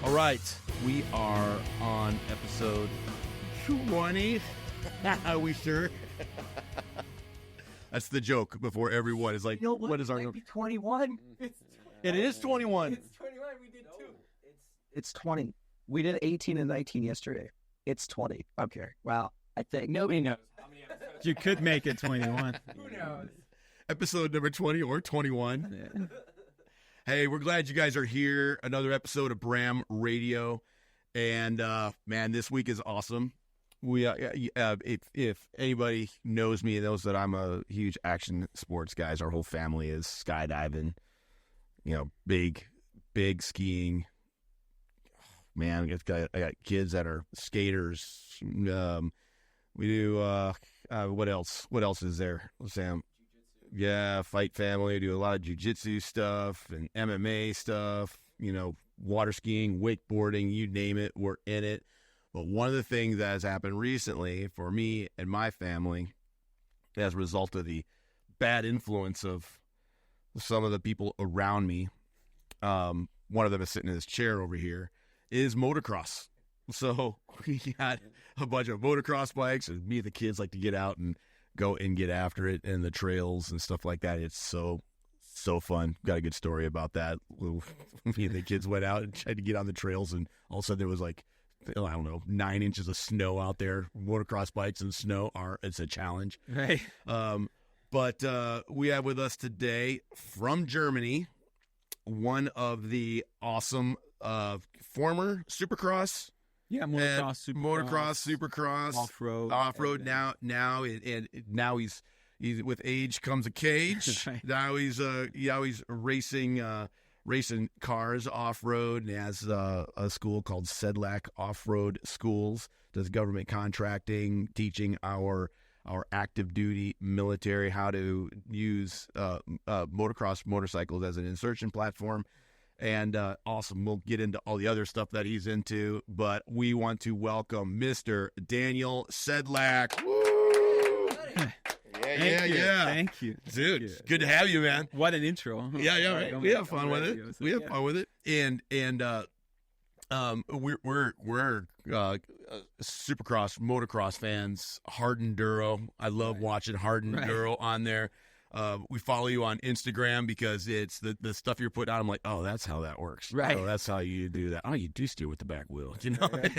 All right, we are on episode 20. Are we sure? That's the joke before everyone is like, what is our number? 21? It is 21. It's 21. We did two. It's 20. We did 18 and 19 yesterday. It's 20. Okay. Wow. I think nobody knows how many episodes. You could make it 21. Who knows? Episode number 20 or 21. Yeah. Hey, we're glad you guys are here. Another episode of BramRadio. And, man, this week is awesome. We if anybody knows me, knows that I'm a huge action sports guy. Our whole family is skydiving, big skiing. Man, I got kids that are skaters. We do what else? What else is there, Sam? Yeah, fight family. We do a lot of jiu-jitsu stuff and MMA stuff. Water skiing, wakeboarding, you name it, we're in it. But one of the things that has happened recently for me and my family, as a result of the bad influence of some of the people around me, one of them is sitting in this chair over here, is motocross. So we got a bunch of motocross bikes, and me and the kids like to get out and go and get after it and the trails and stuff like that. It's so fun. Got a good story about that. Me and the kids went out and tried to get on the trails, and all of a sudden there was 9 inches of snow out there. Motocross bikes and snow it's a challenge. Right. But we have with us today from Germany one of the awesome former supercross. Yeah, motocross, supercross, off-road. Now he's with age comes a cage. Right. Now he's racing cars off-road, and has a school called Sedlak Offroad Schools. Does government contracting, teaching our active duty military how to use motocross motorcycles as an insertion platform. And awesome. We'll get into all the other stuff that he's into, but we want to welcome Mr. Daniel Sedlak. Woo! Yeah. Thank you. Dude, it's good to have you, man. What an intro. Yeah, right. We have fun with it. We have fun with it. And we're supercross, motocross fans, hard enduro. I love watching hard enduro on there. We follow you on Instagram because it's the stuff you're putting out. I'm like, oh, that's how that works. Right. Oh, that's how you do that. Oh, you do steer with the back wheel. Right.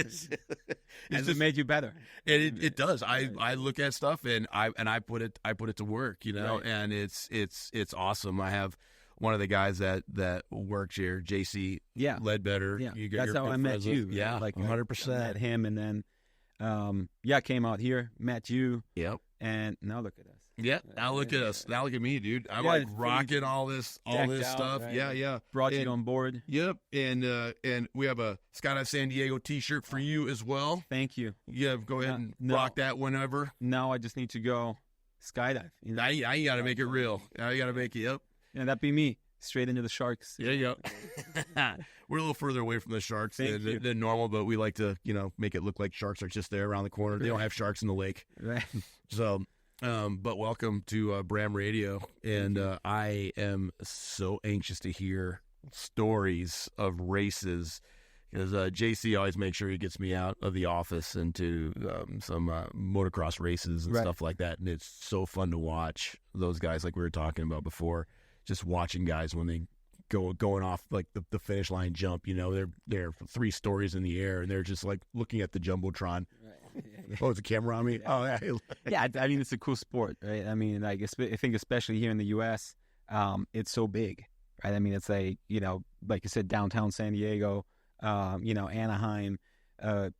Has it made you better? It does. I look at stuff and I put it to work, Right. and it's awesome. I have one of the guys that works here, JC Ledbetter. Yeah. That's how I met you. Yeah, 100%. I met him, and then came out here, met you. Yep. And now look at us. Yeah, now look at us. Now look at me, dude. I'm rocking all this stuff. Right? Yeah. Brought you on board. Yep, and we have a Skydive San Diego T-shirt for you as well. Thank you. Yeah, go ahead and rock that whenever. Now I just need to go skydive. Now you got to make it real. Now you got to make it. Yep. Yeah, that'd be me. Straight into the sharks. Yeah, you go. We're a little further away from the sharks than normal, but we like to, make it look like sharks are just there around the corner. They don't have sharks in the lake. Right. So, but welcome to BramRadio, and I am so anxious to hear stories of races, because JC always makes sure he gets me out of the office into some motocross races and stuff like that, and it's so fun to watch those guys, like we were talking about before. Just watching guys when they going off like the finish line jump, they're 3 stories in the air, and they're just like looking at the jumbotron. Right. Yeah. Oh, it's a camera on me. Yeah. Oh, yeah. Yeah, I mean, it's a cool sport, right? I mean, I think especially here in the U.S., it's so big, right? I mean, it's like like you said, downtown San Diego, Anaheim.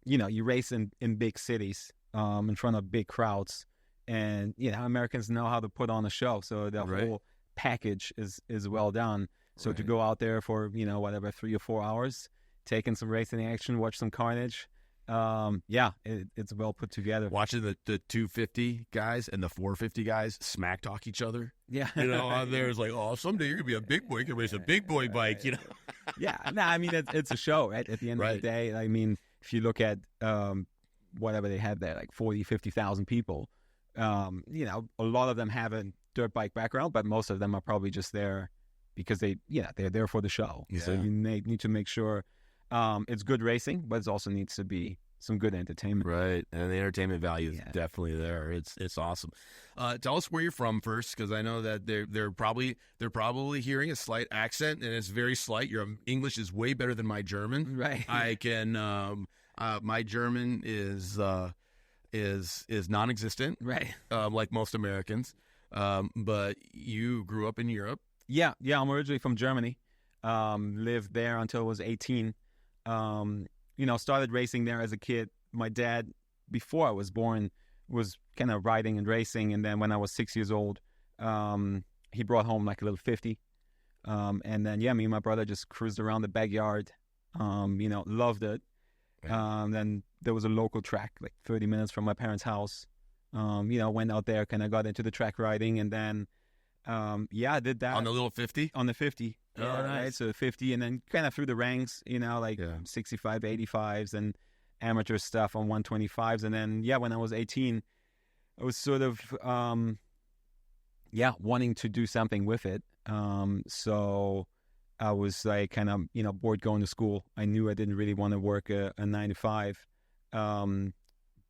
You race in big cities, in front of big crowds, and Americans know how to put on a show, so the whole package is well done. So to go out there for 3 or 4 hours, taking some racing action, watch some carnage, it's well put together. Watching the 250 guys and the 450 guys smack talk each other, on there is like, oh, someday you're gonna be a big boy, you can race a big boy bike, Yeah, no, I mean it's a show, right? At the end of the day, I mean, if you look at whatever they had there, like 50,000 people, a lot of them have a dirt bike background, but most of them are probably just there because they're there for the show. Yeah. So you need to make sure It's good racing, but it also needs to be some good entertainment. Right, and the entertainment value is definitely there. It's awesome. Tell us where you're from first, because I know that they're probably hearing a slight accent, and it's very slight. Your English is way better than my German. Right. I can. My German is non-existent. Right. Like most Americans. But you grew up in Europe. Yeah. I'm originally from Germany. Lived there until I was 18. Started racing there as a kid. My dad, before I was born, was kind of riding and racing. And then when I was 6 years old, he brought home like a little 50. And then, me and my brother just cruised around the backyard, loved it. Then there was a local track, like 30 minutes from my parents' house. Went out there, kind of got into the track riding. And then, I did that. On the little 50? On the 50. Oh, nice. Right? So 50, and then kind of through the ranks, 65, 85s and amateur stuff on 125s. And then, when I was 18, I was sort of, wanting to do something with it. So I was like kind of, bored going to school. I knew I didn't really want to work a 9 to 5.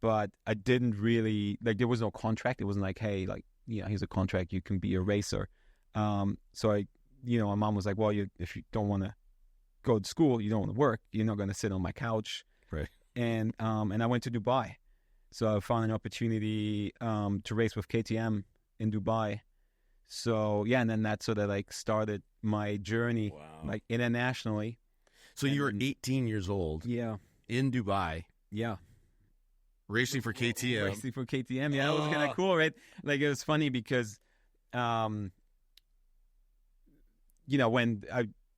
But I didn't really, there was no contract. It wasn't like, hey, here's a contract, you can be a racer. So my mom was like, well, if you don't want to go to school, you don't want to work, you're not going to sit on my couch. Right. And I went to Dubai. So I found an opportunity to race with KTM in Dubai. So, and then that sort of started my journey, internationally. So you were 18 years old. Yeah. In Dubai. Yeah. Racing for KTM. Racing for KTM. Yeah, that was kind of cool, right? It was funny because, when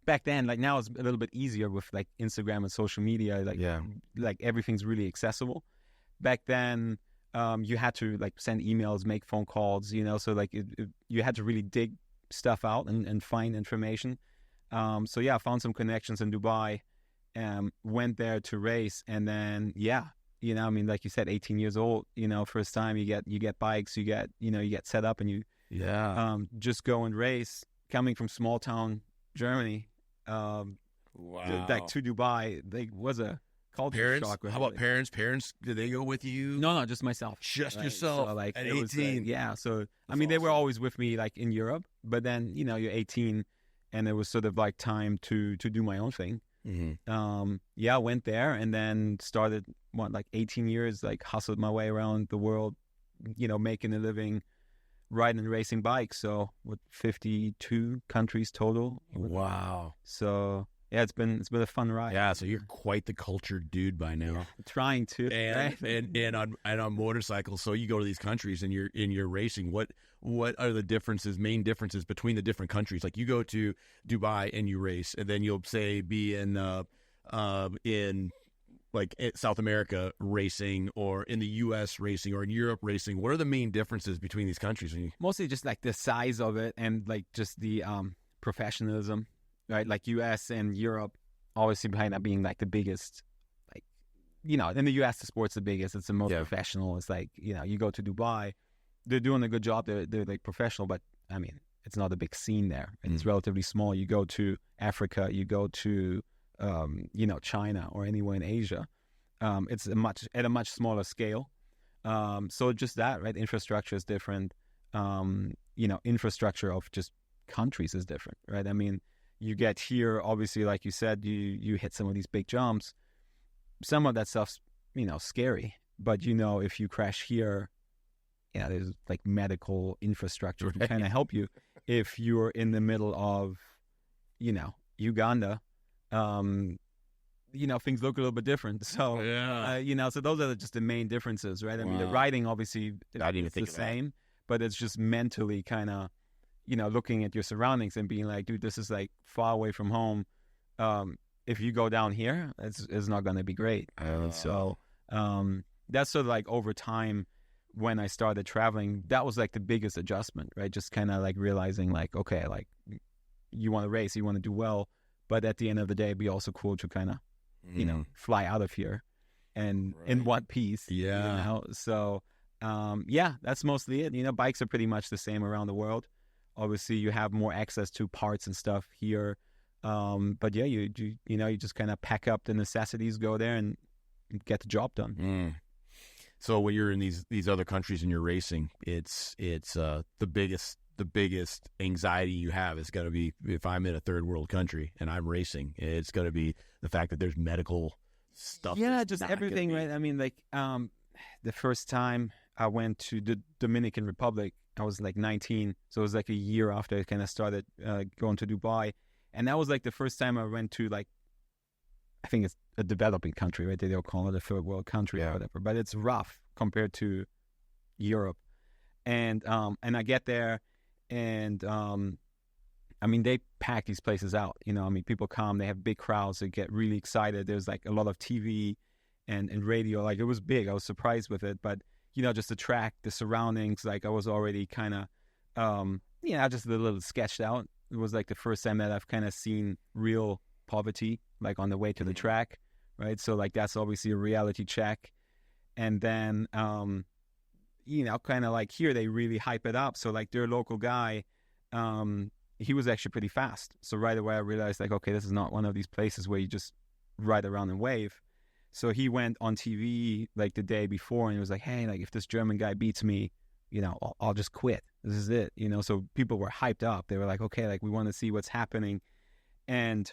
back then, now it's a little bit easier with Instagram and social media. Everything's really accessible. Back then, you had to send emails, make phone calls, so you had to really dig stuff out and find information. I found some connections in Dubai, went there to race, and then, like you said, 18 years old, first time you get bikes, you get set up and you just go and race. Coming from small town Germany, to Dubai, was a culture shock. How about parents? Parents, did they go with you? No, just myself. Just yourself. So, at 18. So they were always with me in Europe, but then you're 18, and it was sort of time to do my own thing. Mm-hmm. I went there and then started 18 years, hustled my way around the world, making a living riding and racing bikes. So with 52 countries total. Wow. So it's been a fun ride. Yeah, so you're quite the cultured dude by now. Yeah, trying to. And on motorcycles, so you go to these countries and you're racing. What are the main differences between the different countries? You go to Dubai and you race, and then you'll say be in South America racing, or in the U.S. racing, or in Europe racing. What are the main differences between these countries? Mostly just the size of it, and just the professionalism, right? U.S. and Europe, obviously behind that being the biggest. In the U.S. the sport's the biggest. It's the most professional. It's you go to Dubai, they're doing a good job. They're professional, but it's not a big scene there. It's relatively small. You go to Africa, you go to China or anywhere in Asia, it's at a much smaller scale. So just that, right? Infrastructure is different. Infrastructure of just countries is different, right? You get here, obviously, like you said, you hit some of these big jumps. Some of that stuff's, scary, but if you crash here, there's medical infrastructure to kind of help you. If you're in the middle of, Uganda, things look a little bit different. So, so those are just the main differences, right? The riding, obviously, it's the same, but it's just mentally kind of, looking at your surroundings and being like, dude, this is far away from home. If you go down here, it's not going to be great. So, that's sort of over time when I started traveling, that was the biggest adjustment, right? Just kind of realizing okay, you want to race, you want to do well, but at the end of the day, it'd be also cool to kind of, fly out of here and in one piece. Yeah. So, that's mostly it. Bikes are pretty much the same around the world. Obviously, you have more access to parts and stuff here. But yeah, you just kind of pack up the necessities, go there, and get the job done. So when you're in these other countries and you're racing, it's the biggest anxiety you have is going to be, if I'm in a third world country and I'm racing, it's going to be the fact that there's medical stuff. Yeah, just everything, right? I mean, like the first time I went to the Dominican Republic, I was like 19, so it was like a year after I kind of started going to Dubai, and that was like the first time I went to, like, I think it's a developing country, right? They'll call it a third world country or whatever, but it's rough compared to Europe. And I get there, and I mean, they pack these places out. I mean, people come, they have big crowds, they get really excited. There's like a lot of TV and radio. Like, it was big. I was surprised with it, but just the track, the surroundings, like I was already kind of, just a little sketched out. It was like the first time that I've kind of seen real poverty, like on the way to the track, right? So like that's obviously a reality check. And then, kind of like here, they really hype it up. So like their local guy, he was actually pretty fast. So right away I realized, like, okay, this is not one of these places where you just ride around and wave. So he went on TV like the day before and he was like, hey, like if this German guy beats me, I'll just quit. This is it. So people were hyped up. They were like, okay, like we want to see what's happening. And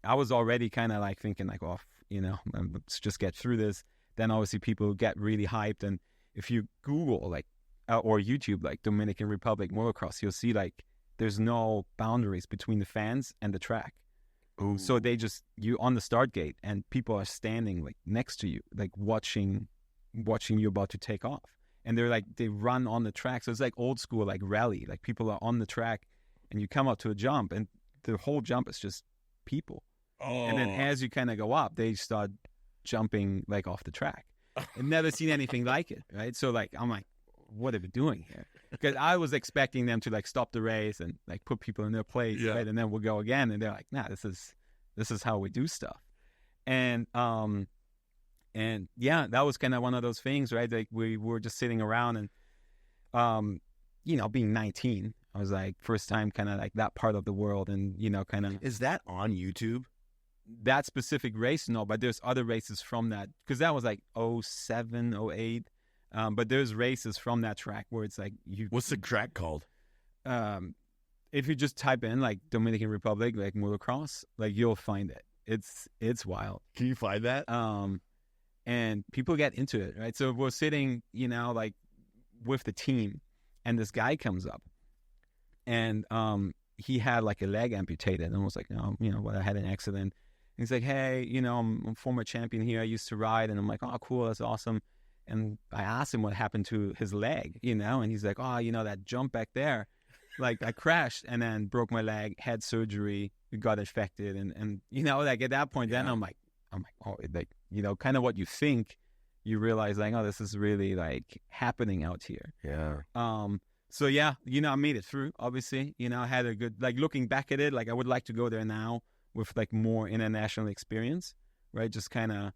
I was already kind of like thinking like, oh, let's just get through this. Then obviously people get really hyped. And if you Google like, or YouTube, like Dominican Republic motocross, you'll see like there's no boundaries between the fans and the track. Ooh. So you on the start gate and people are standing like next to you, like watching you about to take off. And they're like, they run on the track. So it's like old school, like rally, like people are on the track and you come up to a jump and the whole jump is just people. Oh. And then as you kind of go up, they start jumping like off the track. I've never seen anything like it, right? So like, I'm like, what are we doing here? Because I was expecting them to like stop the race and like put people in their place, right? And then we'll go again. And they're like, nah, this is how we do stuff. And yeah, that was kind of one of those things, right? Like we were just sitting around and, being 19, I was like, first time kind of like that part of the world. And, kind of. Is that on YouTube? That specific race? No, but there's other races from that. Because that was like 07, 08. But there's races from that track where it's like What's the track called? If you just type in like Dominican Republic, like motocross, like you'll find it. It's wild. Can you find that? And people get into it, right? So we're sitting, like with the team, and this guy comes up, and he had like a leg amputated, and was like, I had an accident. And he's like, hey, I'm a former champion here. I used to ride, and I'm like, oh, cool, that's awesome. And I asked him what happened to his leg, and he's like, oh, that jump back there, like I crashed and then broke my leg, had surgery, got infected. And like at that point, then I'm like, oh, like, kind of what you think, you realize like, oh, this is really like happening out here. Yeah. So yeah, I made it through, obviously, I had a good, like looking back at it, like I would like to go there now with like more international experience, right? Just kind of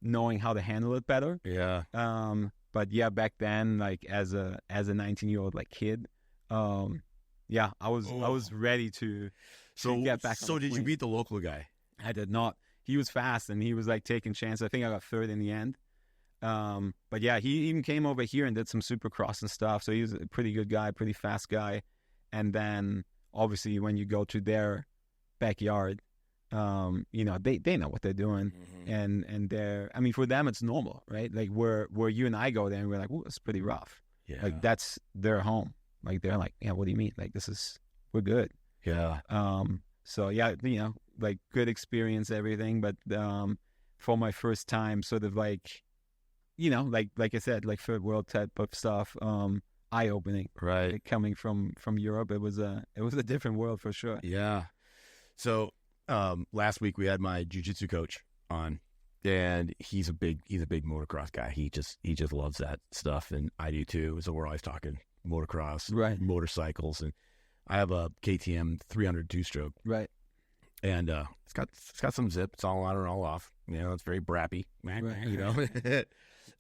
knowing how to handle it better. Yeah. But yeah, back then, like as a 19-year-old like kid, yeah, I was ready to get back. So did you beat the local guy? I did not. He was fast and he was like taking chances. I think I got third in the end. But yeah, he even came over here and did some supercross and stuff. So he was a pretty good guy, pretty fast guy. And then obviously when you go to their backyard, they know what they're doing. Mm-hmm. And they're, I mean, for them, it's normal, right? Like where you and I go there and we're like, oh, it's pretty rough. Yeah. Like that's their home. Like they're like, yeah, what do you mean? Like we're good. Yeah. So yeah, like good experience, everything. But for my first time, sort of like, like I said, like third world type of stuff, eye opening. Right. Like coming from Europe, it was a different world for sure. Yeah. So last week we had my jiu-jitsu coach on, and he's a big motocross guy. He just loves that stuff, and I do too. So we're always talking motocross, right? Motorcycles, and I have a KTM 300 two-stroke, right? And it's got some zip. It's all on or all off. It's very brappy, right.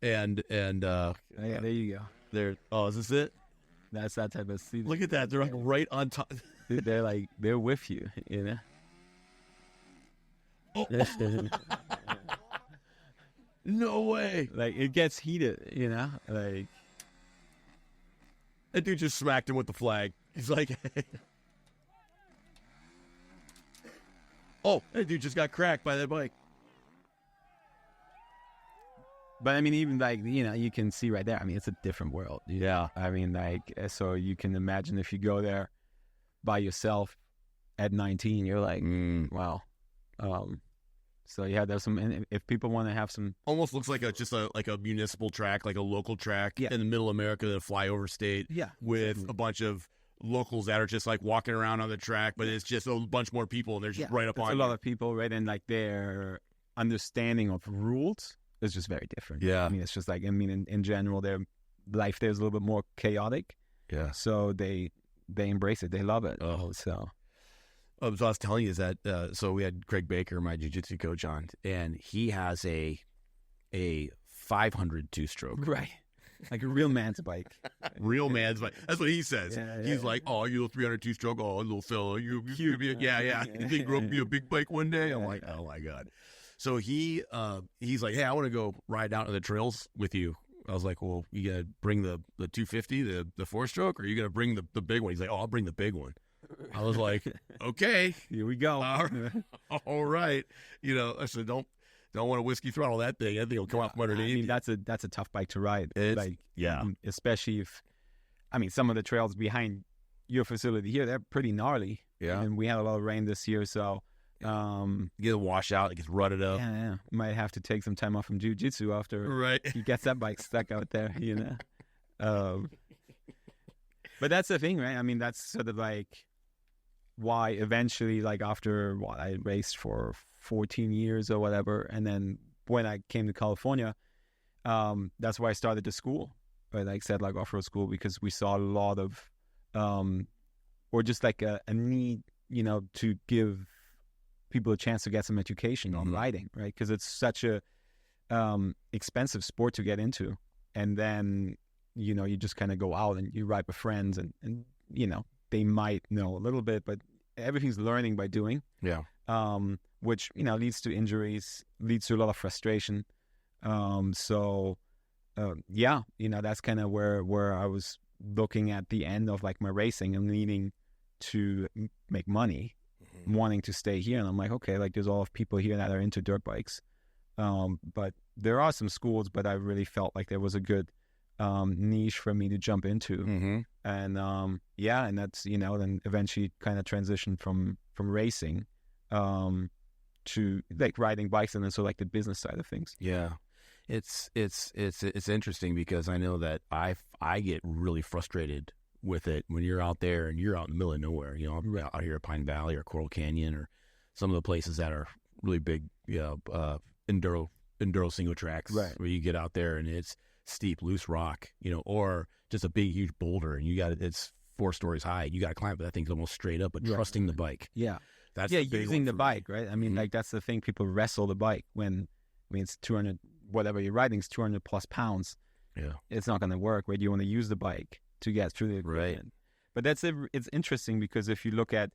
and yeah, there you go. There. Oh, is this it? That's that type of season. Look at that. They're like right on top. They're with you, Oh. No way. Like, it gets heated, you know? Like, that dude just smacked him with the flag. He's like, hey. Oh, that dude just got cracked by that bike. but I mean, even like, you know, you can see right there. I mean, it's a different world. Yeah. I mean, like, so you can imagine if you go there by yourself at 19, you're like, wow. So yeah, there's some. And if people want to have some, Almost looks like a municipal track, like a local track in the middle of America, the flyover state. Yeah, with exactly. a bunch of locals that are just like walking around on the track, but it's just a bunch more people, and they're just right up on a you. lot of people, right? And like their understanding of rules is just very different. Yeah. I mean, it's just like, I mean, in general, their life there is a little bit more chaotic. Yeah. So they embrace it. They love it. Oh. So. What I was telling you is that so we had Craig Baker, my jiu-jitsu coach, on, and he has a 500 two-stroke. Right. Like a real man's bike. Real man's bike. That's what he says. Yeah, He's like, oh, you little 300 two-stroke. Oh, little fella. You be yeah. You think you'll be a big bike one day? I'm like, oh, my God. So he's like, hey, I want to go ride out on the trails with you. I was like, well, you got to bring the 250, the four-stroke, or are you going to bring the big one? He's like, oh, I'll bring the big one. I was like, okay, here we go. All right. You know, I said, don't want to whiskey throttle that thing. I think it'll come out from underneath. I mean, that's a tough bike to ride. It's, like, yeah. Especially if, I mean, some of the trails behind your facility here, they're pretty gnarly. Yeah. And we had a lot of rain this year, so. Get a washout, it gets rutted up. Yeah. Might have to take some time off from jiu-jitsu after right. he gets that bike stuck out there, you know. But that's the thing, right? I mean, that's sort of like why eventually, like after I raced for 14 years or whatever, and then when I came to California, that's why I started the school, right? Like Sedlak Offroad School, because we saw a lot of, or just like a need, you know, to give people a chance to get some education on riding, right? Because it's such a expensive sport to get into, and then, you know, you just kind of go out and you ride with friends, and you know, they might know a little bit, but everything's learning by doing. Yeah. Which, you know, leads to injuries, leads to a lot of frustration. So, yeah, you know, that's kind of where I was looking at the end of like my racing and needing to make money, wanting to stay here. And I'm like, okay, like there's a lot of people here that are into dirt bikes. But there are some schools, but I really felt like there was a good niche for me to jump into. And yeah, and that's, you know, then eventually kind of transitioned from racing to like riding bikes, and then so like the business side of things. Yeah. It's interesting because I know that I get really frustrated with it when you're out there and you're out in the middle of nowhere. You know, I'm out here at Pine Valley or Coral Canyon or some of the places that are really big, enduro single tracks, right, where you get out there and it's steep, loose rock, you know, or just a big, huge boulder, and it's 4 stories high. You got to climb it. That thing's almost straight up, but trusting the bike. Yeah. That's using the bike, right? I mean, like that's the thing. People wrestle the bike when, I mean, it's 200, whatever you're riding is 200 plus pounds. Yeah. It's not going to work, right? You want to use the bike to get through the equipment. Right. But it's interesting because if you look at,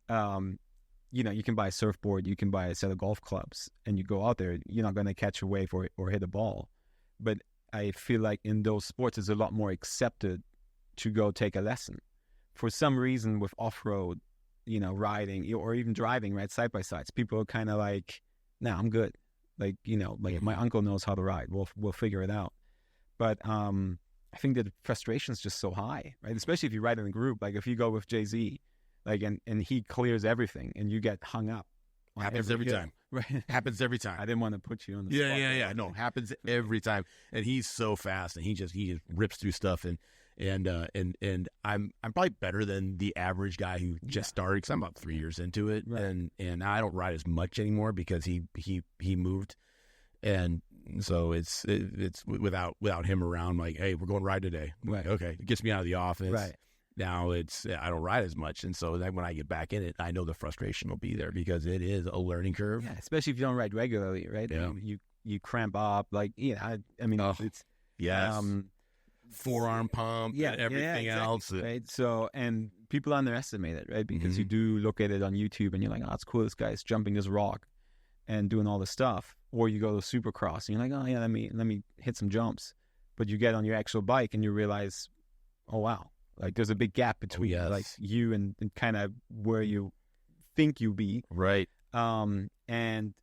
you know, you can buy a surfboard, you can buy a set of golf clubs, and you go out there, you're not going to catch a wave or hit a ball. But I feel like in those sports, it's a lot more accepted to go take a lesson. For some reason with off-road, you know, riding or even driving, right, side by sides, people are kind of like, nah, I'm good. Like, you know, like my uncle knows how to ride. We'll figure it out. But I think that the frustration is just so high, right? Especially if you ride in a group. Like if you go with Jay-Z, like and he clears everything and you get hung up. Happens every time. Right. Happens every time. I didn't want to put you on the spot. Yeah. No, happens every time. And he's so fast, and he just rips through stuff, and I'm probably better than the average guy who just started, because I'm about 3 years into it, right, and I don't ride as much anymore because he moved, and so it's without him around, like, hey, we're going to ride today. Right. Okay, it gets me out of the office. Right. Now I don't ride as much, and so then when I get back in it, I know the frustration will be there because it is a learning curve. Yeah, especially if you don't ride regularly, right? Yeah. I mean, you cramp up, like, I mean, it's yes. Forearm pump, and everything else. Right. So, and people underestimate it, right? Because you do look at it on YouTube and you're like, oh, it's cool, this guy's jumping this rock. and doing all the stuff, or you go to supercross and you're like, oh yeah, let me hit some jumps, but you get on your actual bike and you realize, oh wow, like there's a big gap between like you and kind of where you think you be. Right. And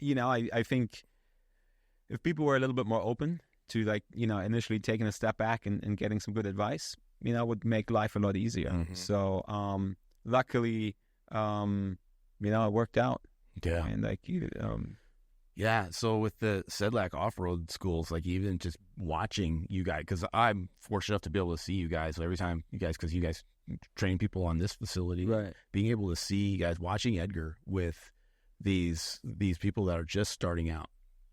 you know, I think if people were a little bit more open to, like, you know, initially taking a step back and getting some good advice, you know, would make life a lot easier. Mm-hmm. So luckily, you know, it worked out. Yeah. And like you yeah, so with the Sedlak Offroad Schools, like even just watching you guys, because I'm fortunate enough to be able to see you guys every time you guys, because you guys train people on this facility, right, being able to see you guys, watching Edgar with these people that are just starting out.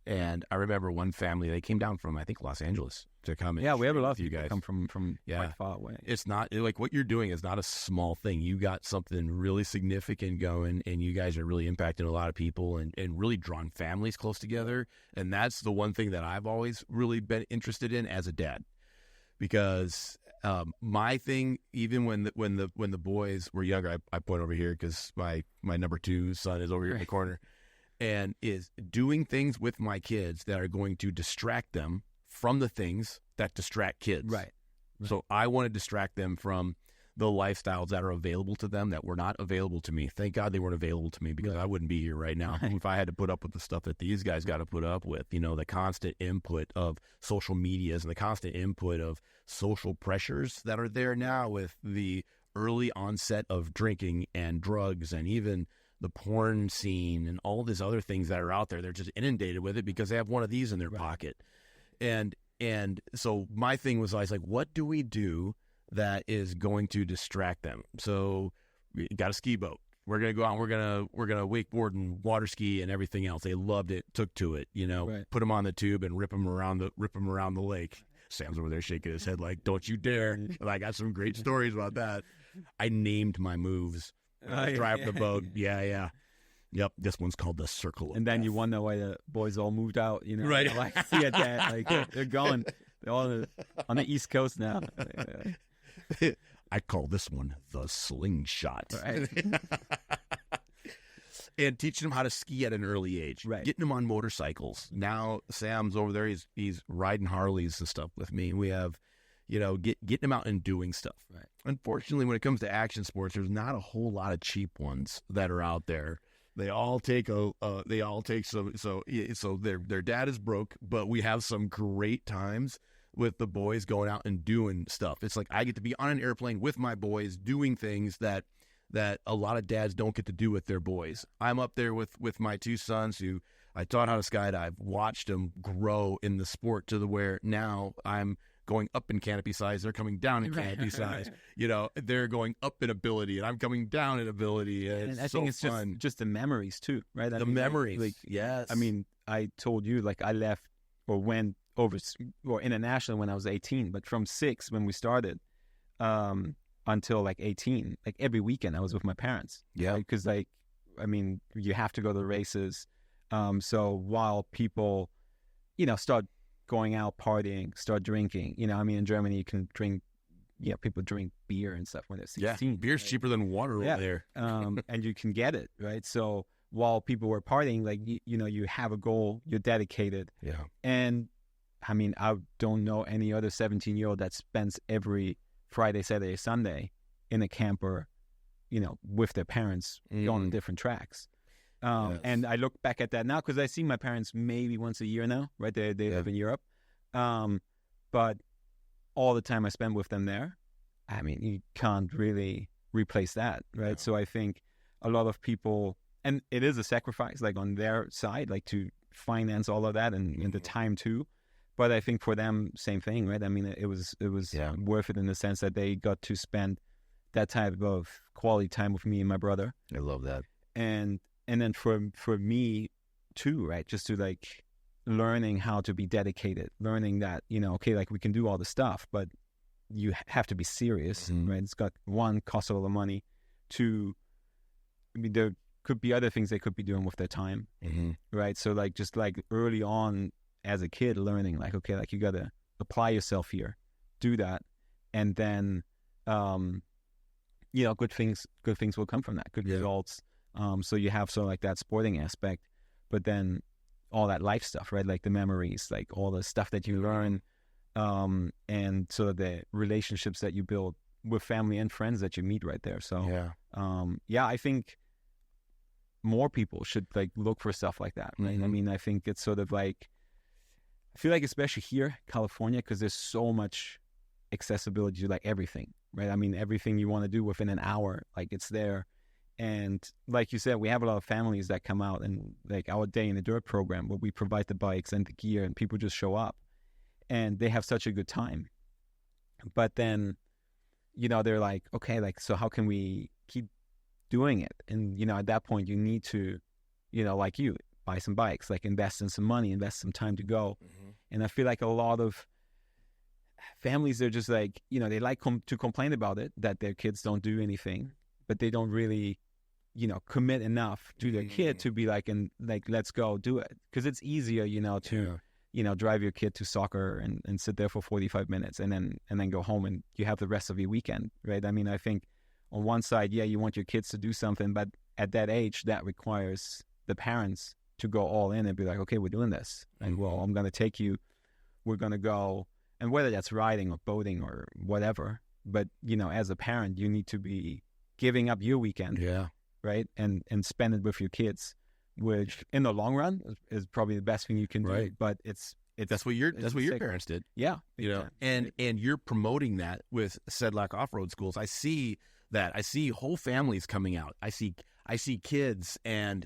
And I remember one family, they came down from, I think, Los Angeles to come. Yeah, we have a lot of you guys come from quite far away. It's not like what you're doing is not a small thing. You got something really significant going, and you guys are really impacting a lot of people and really drawing families close together. And that's the one thing that I've always really been interested in as a dad, because my thing, even when the boys were younger, I point over here because my number 2 son is over here in the corner. And is doing things with my kids that are going to distract them from the things that distract kids. Right. So I want to distract them from the lifestyles that are available to them that were not available to me. Thank God they weren't available to me, because I wouldn't be here right now if I had to put up with the stuff that these guys got to put up with. You know, the constant input of social medias and the constant input of social pressures that are there now with the early onset of drinking and drugs and even the porn scene and all these other things that are out there. They're just inundated with it because they have one of these in their pocket. And so my thing was always like, what do we do that is going to distract them? So we got a ski boat. We're going to go out and we're going to wakeboard and water ski and everything else. They loved it, took to it, you know, put them on the tube and rip them around the lake. Sam's over there shaking his head like, don't you dare. And I got some great stories about that. I named my moves. Drive the boat. Yeah. Yep. This one's called the Circle of And then Death. you wonder why the boys all moved out, you know? Right. Like, see it there. Like, they're gone. They're all on the East Coast now. I call this one the slingshot. Right. And teaching them how to ski at an early age. Right. Getting them on motorcycles. Now Sam's over there. He's riding Harleys and stuff with me. We have, you know, getting them out and doing stuff. Right. Unfortunately, when it comes to action sports, there's not a whole lot of cheap ones that are out there. They all take some. So their dad is broke, but we have some great times with the boys going out and doing stuff. It's like I get to be on an airplane with my boys doing things that a lot of dads don't get to do with their boys. I'm up there with my 2 sons who I taught how to skydive, watched them grow in the sport to the where now I'm going up in canopy size, they're coming down in canopy size. You know, they're going up in ability, and I'm coming down in ability. And I think it's just the memories too, right? The memories, like, yes. I mean, I told you, like, I left or went over or international when I was 18, but from 6 when we started until like 18, like every weekend I was with my parents. Yeah, because like, I mean, you have to go to the races. So while people, you know, start going out partying, start drinking. You know, I mean, in Germany, you can drink, people drink beer and stuff when they're 16. Yeah, beer's cheaper than water over there. And you can get it, right? So while people were partying, like, you know, you have a goal, you're dedicated. Yeah. And, I mean, I don't know any other 17-year-old that spends every Friday, Saturday, Sunday in a camper, you know, with their parents going on different tracks. Yes. And I look back at that now because I see my parents maybe once a year now, right? They live in Europe. But all the time I spend with them there, I mean, you can't really replace that, right? No. So I think a lot of people, and it is a sacrifice, like on their side, like to finance all of that and the time too. But I think for them, same thing, right? I mean, it was worth it in the sense that they got to spend that type of quality time with me and my brother. I love that. And then for me too, right? Just to like learning how to be dedicated, learning that, you know, okay, like we can do all the stuff, but you have to be serious, right? It's got cost a lot of money. 2, I mean, there could be other things they could be doing with their time, right? So like just like early on as a kid, learning like, okay, like you got to apply yourself here, do that, and then you know, good things will come from that, good results. So you have sort of like that sporting aspect, but then all that life stuff, right? Like the memories, like all the stuff that you learn, and sort of the relationships that you build with family and friends that you meet right there. So, I think more people should like look for stuff like that, right? I mean, I think it's sort of like, I feel like especially here, California, because there's so much accessibility to like everything, right? I mean, everything you want to do within an hour, like it's there. And like you said, we have a lot of families that come out, and like our Day in the Dirt program where we provide the bikes and the gear and people just show up and they have such a good time. But then, they're like, okay, like, so how can we keep doing it? And, at that point you need to, like you, buy some bikes, like invest in some money, invest some time to go. And I feel like a lot of families, they're just like, they like to complain about it, that their kids don't do anything, but they don't really, commit enough to their kid to be like, let's go do it. Because it's easier, to, drive your kid to soccer and sit there for 45 minutes and then go home and you have the rest of your weekend, right? I mean, I think on one side, you want your kids to do something, but at that age, that requires the parents to go all in and be like, okay, we're doing this. And well, I'm going to take you, we're going to go, and whether that's riding or boating or whatever, but, as a parent, you need to be giving up your weekend, right? And spend it with your kids, which in the long run is probably the best thing you can do. But it's that's what your parents did. Yeah. And you're promoting that with Sedlak Offroad Schools. I see that. I see whole families coming out. I see kids and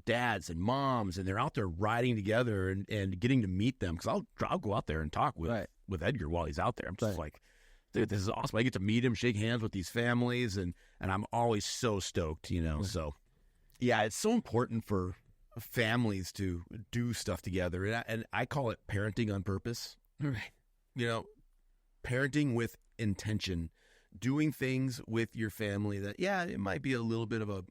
dads and moms, and they're out there riding together and getting to meet them. Because I'll go out there and talk with Edgar while he's out there. I'm just like, dude, this is awesome. I get to meet him, shake hands with these families, and I'm always so stoked, So, it's so important for families to do stuff together, and I call it parenting on purpose. Right. Parenting with intention. Doing things with your family that, it might be a little bit of a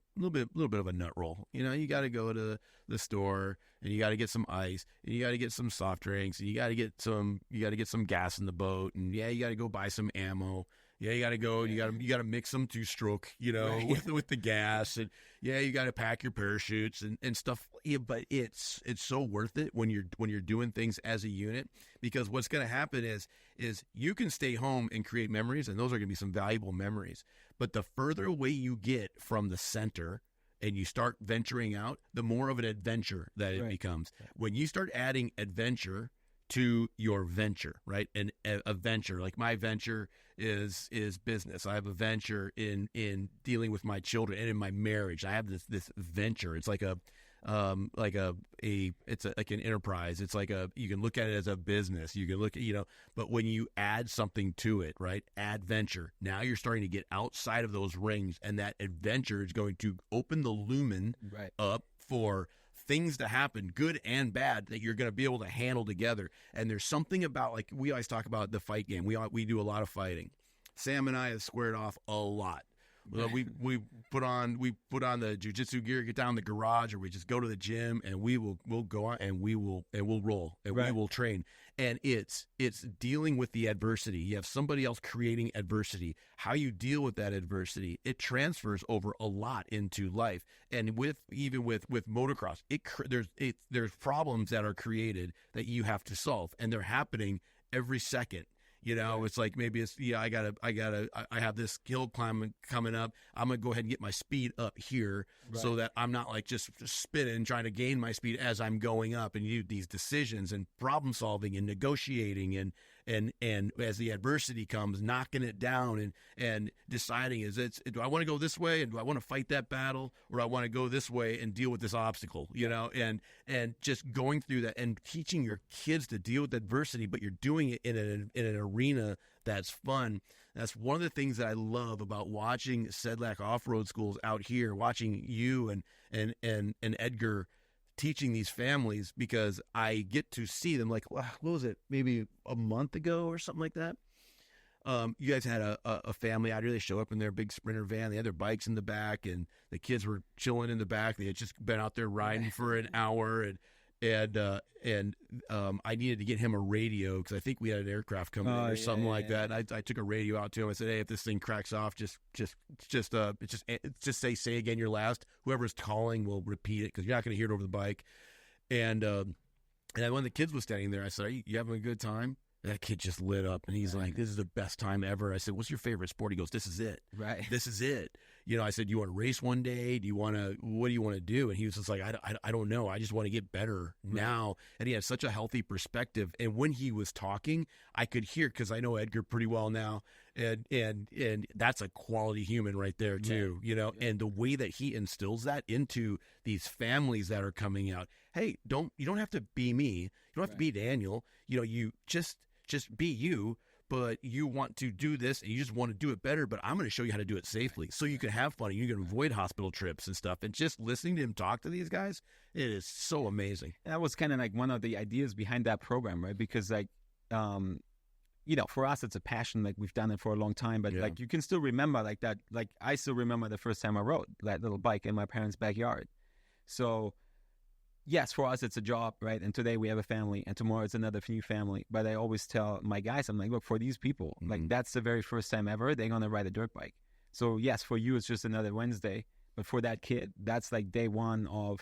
nut roll. You got to go to the store and you got to get some ice and you got to get some soft drinks and you got to get some gas in the boat, and you got to go buy some ammo. You got to go. You got to mix some 2-stroke, with the gas, and you got to pack your parachutes and stuff. Yeah, but it's so worth it when you're doing things as a unit, because what's going to happen is you can stay home and create memories, and those are going to be some valuable memories. But the further away you get from the center and you start venturing out, the more of an adventure that it becomes. When you start adding adventure to your venture, right? And a venture, like my venture is business. I have a venture in dealing with my children and in my marriage. I have this venture. It's like an enterprise. It's like you can look at it as a business. You can look at, but when you add something to it, right? Add venture. Now you're starting to get outside of those rings, and that adventure is going to open the lumen up for things to happen, good and bad, that you're going to be able to handle together. And there's something about, like, we always talk about the fight game. We do a lot of fighting. Sam and I have squared off a lot. We put on the jiu-jitsu gear, get down in the garage, or we just go to the gym, and we'll go on and we'll roll and we will train. And it's dealing with the adversity. You have somebody else creating adversity. How you deal with that adversity, it transfers over a lot into life. And even with motocross, there's problems that are created that you have to solve, and they're happening every second. It's like, maybe it's, I have this hill climb coming up. I'm going to go ahead and get my speed up here so that I'm not like just spinning, trying to gain my speed as I'm going up. And you do these decisions and problem solving and negotiating and as the adversity comes, knocking it down and deciding, do I want to go this way and do I want to fight that battle, or do I want to go this way and deal with this obstacle, and just going through that and teaching your kids to deal with adversity, but you're doing it in an arena that's fun. That's one of the things that I love about watching Sedlak Offroad Schools out here, watching you and Edgar teaching these families, because I get to see them, like, what was it, maybe a month ago or something like that? You guys had a family out here. They show up in their big Sprinter van. They had their bikes in the back, and the kids were chilling in the back. They had just been out there riding for an hour, and I needed to get him a radio because I think we had an aircraft coming in or something like that. And I took a radio out to him. I said, "Hey, if this thing cracks off, just say again your last. Whoever's calling will repeat it because you're not going to hear it over the bike." And when the kids was standing there, I said, "Are you having a good time?" That kid just lit up, and he's like, "This is the best time ever." I said, "What's your favorite sport?" He goes, "This is it. Right. This is it." I said, "You want to race one day? What do you want to do?" And he was just like, I don't know. I just want to get better now. And he had such a healthy perspective. And when he was talking, I could hear, because I know Edgar pretty well now, and that's a quality human right there too, and the way that he instills that into these families that are coming out. Hey, you don't have to be me. You don't have to be Daniel. You just be you. But you want to do this and you just want to do it better, but I'm going to show you how to do it safely so you can have fun and you can avoid hospital trips and stuff. And just listening to him talk to these guys, it is so amazing. That was kind of like one of the ideas behind that program, right? Because for us, it's a passion. Like, we've done it for a long time, but like, you can still remember like that. Like, I still remember the first time I rode that little bike in my parents' backyard. So yes, for us, it's a job, right? And today we have a family, and tomorrow it's another new family. But I always tell my guys, I'm like, look, for these people, like, that's the very first time ever they're going to ride a dirt bike. So yes, for you, it's just another Wednesday. But for that kid, that's like day one of,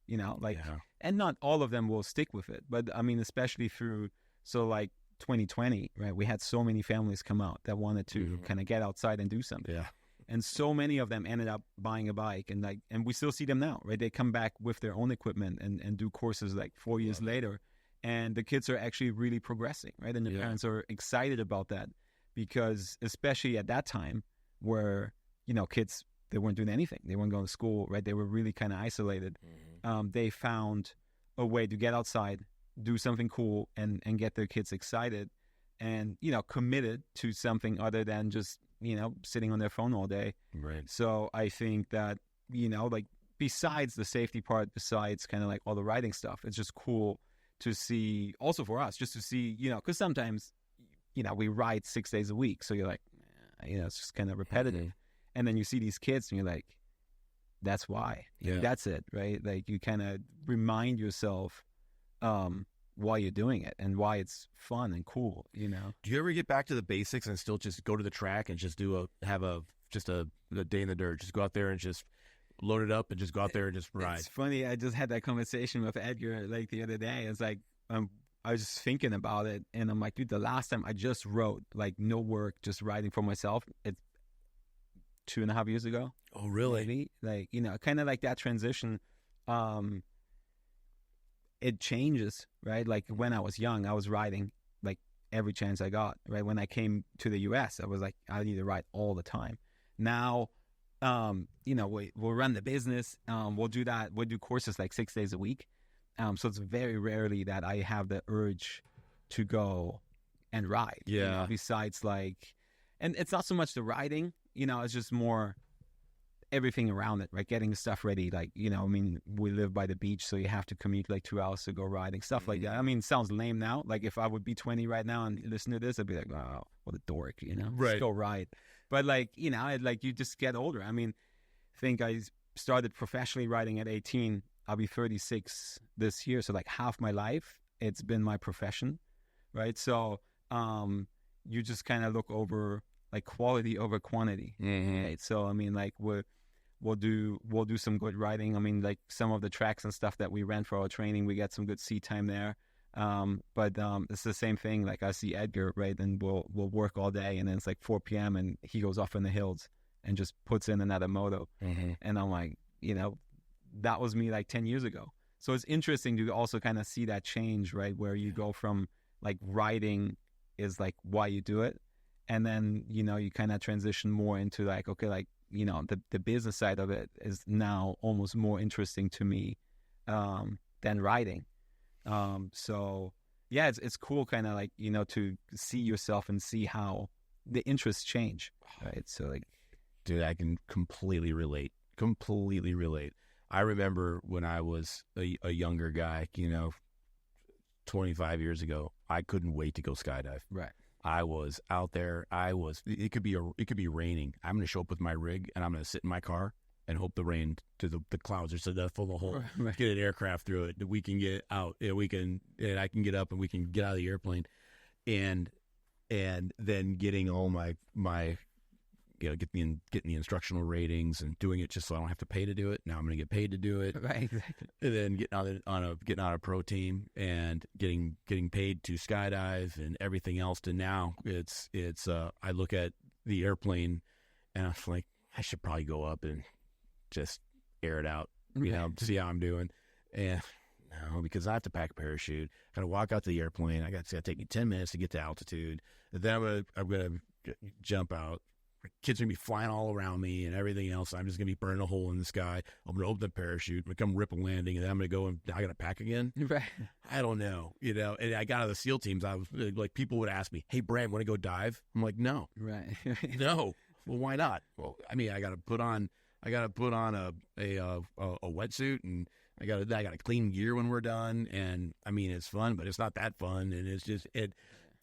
and not all of them will stick with it. But I mean, especially through, 2020, right? We had so many families come out that wanted to kind of get outside and do something. Yeah. And so many of them ended up buying a bike, and we still see them now, right? They come back with their own equipment and do courses like 4 years later, and the kids are actually really progressing, right? And the parents are excited about that, because especially at that time where, kids, they weren't doing anything. They weren't going to school, right? They were really kind of isolated. They found a way to get outside, do something cool, and get their kids excited and, committed to something other than just, sitting on their phone all day. Right. So I think that, besides the safety part, besides kind of like all the riding stuff, it's just cool to see, also for us, just to see, because sometimes, we ride 6 days a week. So you're like, it's just kind of repetitive. And then you see these kids and you're like, that's why. That's it, right? Like, you kind of remind yourself why you're doing it and why it's fun and cool, Do you ever get back to the basics and still just go to the track and just have a day in the dirt? Just go out there and just load it up and just go out there and just ride. It's funny. I just had that conversation with Edgar like the other day. It's like, I was just thinking about it, and I'm like, dude, the last time I just rode, like, no work, just riding for myself, it's 2.5 years ago. Oh, really? Maybe. Like, kind of like that transition. It changes, right? Like, when I was young, I was riding like every chance I got, right? When I came to the US, I was like, I need to ride all the time. Now, we'll run the business. We'll do that. We'll do courses like 6 days a week. So it's very rarely that I have the urge to go and ride. Yeah. Besides, like, and it's not so much the riding, it's just more everything around it, right? Getting stuff ready, like, we live by the beach, so you have to commute like 2 hours to go riding, stuff like that. I mean, it sounds lame now. Like, if I would be 20 right now and listen to this, I'd be like, wow, what a dork, Right. Just go ride. But like, you just get older. I mean, I think I started professionally riding at 18. I'll be 36 this year. So like half my life, it's been my profession, right? So you just kind of look over like quality over quantity, right? So I mean, like, we'll do some good riding. I mean, like, some of the tracks and stuff that we ran for our training, we get some good seat time there. But it's the same thing. Like, I see Edgar, right, and we'll work all day, and then it's like 4 p.m. and he goes off in the hills and just puts in another moto. And I'm like, that was me like 10 years ago. So it's interesting to also kind of see that change, right, where you go from like riding is like why you do it, and then you kind of transition more into like, okay, like, the business side of it is now almost more interesting to me than riding. So yeah, it's cool kind of like, to see yourself and see how the interests change, right? So like, dude, I can completely relate. I remember when I was a younger guy, 25 years ago, I couldn't wait to go skydive. Right. I was out there. It could be raining. I'm going to show up with my rig and I'm going to sit in my car and hope the rain to the clouds are so that full of hole. Right. Get an aircraft through it that we can get out. And I can get up and we can get out of the airplane, and then getting all my getting the instructional ratings and doing it just so I don't have to pay to do it. Now I'm going to get paid to do it. Right, exactly. And then getting on a pro team and getting paid to skydive and everything else. To now it's I look at the airplane and I'm like, I should probably go up and just air it out, see how I'm doing. And no, because I have to pack a parachute. I got to walk out to the airplane. It's going to take me 10 minutes to get to altitude. And then I'm going to jump out. Kids are going to be flying all around me and everything else. I'm just going to be burning a hole in the sky. I'm going to open the parachute, become ripple landing, and then I'm going to go and I got to pack again. Right. I don't know, And I got out of the SEAL teams. I was like, people would ask me, "Hey, Bram, want to go dive?" I'm like, "No." Right. No. Well, why not? Well, I mean, I got to put on a wetsuit, and I got to clean gear when we're done. And I mean, it's fun, but it's not that fun. And it's just it.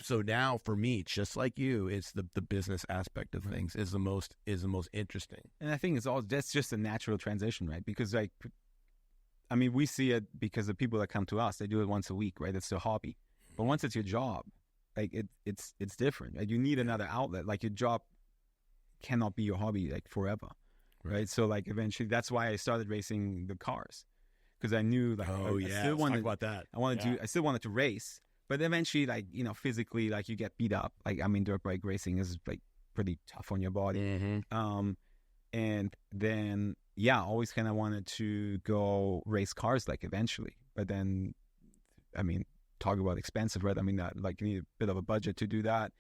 So now for me, just like you, it's the business aspect of things is the most interesting. And I think that's just a natural transition, right? Because we see it because the people that come to us, they do it once a week, right? It's their hobby. But once it's your job, it's different. Right? You need another outlet. Like your job cannot be your hobby forever, right? So eventually, that's why I started racing the cars, because I knew I still wanted, talk about that. I still wanted to race. But eventually, physically, you get beat up. Dirt bike racing is pretty tough on your body. Mm-hmm. And then, always kind of wanted to go race cars, eventually. But then, talk about expensive, right? You need a bit of a budget to do that,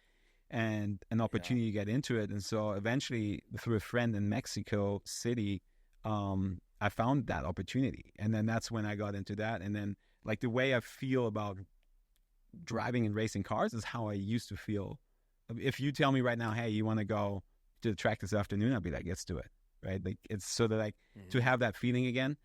and an opportunity to get into it. And so eventually, through a friend in Mexico City, I found that opportunity. And then that's when I got into that. And then, the way I feel about driving and racing cars is how I used to feel. If you tell me right now, hey, you want to go to the track this afternoon, I'll be like, let's do it, right? It's sort of to have that feeling again.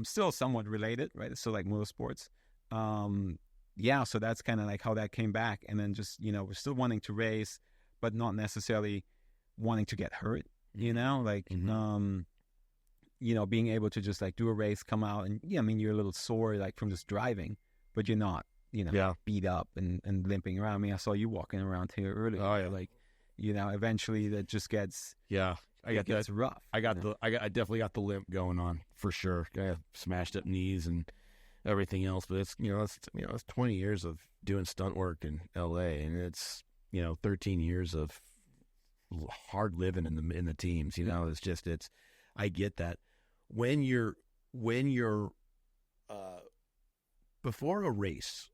Still somewhat related, right? It's still motorsports. So that's kind of how that came back. And then just, we're still wanting to race, but not necessarily wanting to get hurt, being able to just do a race, come out and you're a little sore from just driving, but you're not beat up and limping around. I saw you walking around here earlier. Oh yeah. Eventually that just gets gets rough. I definitely got the limp going on for sure. I have smashed up knees and everything else, but it's it's 20 years of doing stunt work in LA, and it's 13 years of hard living in the teams. I get that. When you're before a race,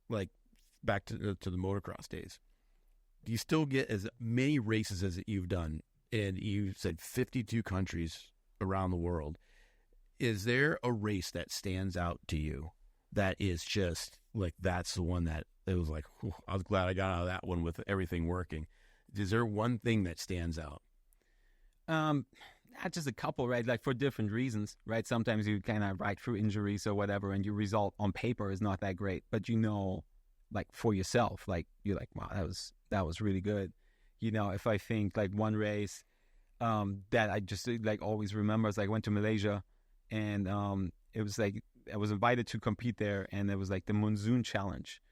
back to the motocross days, do you still get as many races as you've done? And you said 52 countries around the world. Is there a race that stands out to you that is just that's the one that it was I was glad I got out of that one with everything working? Is there one thing that stands out? Not just a couple, right? For different reasons, right? Sometimes you kind of ride through injuries or whatever, and your result on paper is not that great, but for yourself, you're wow, that was really good. If I think one race that I just always remember is I went to Malaysia, and it was I was invited to compete there, and it was the monsoon challenge,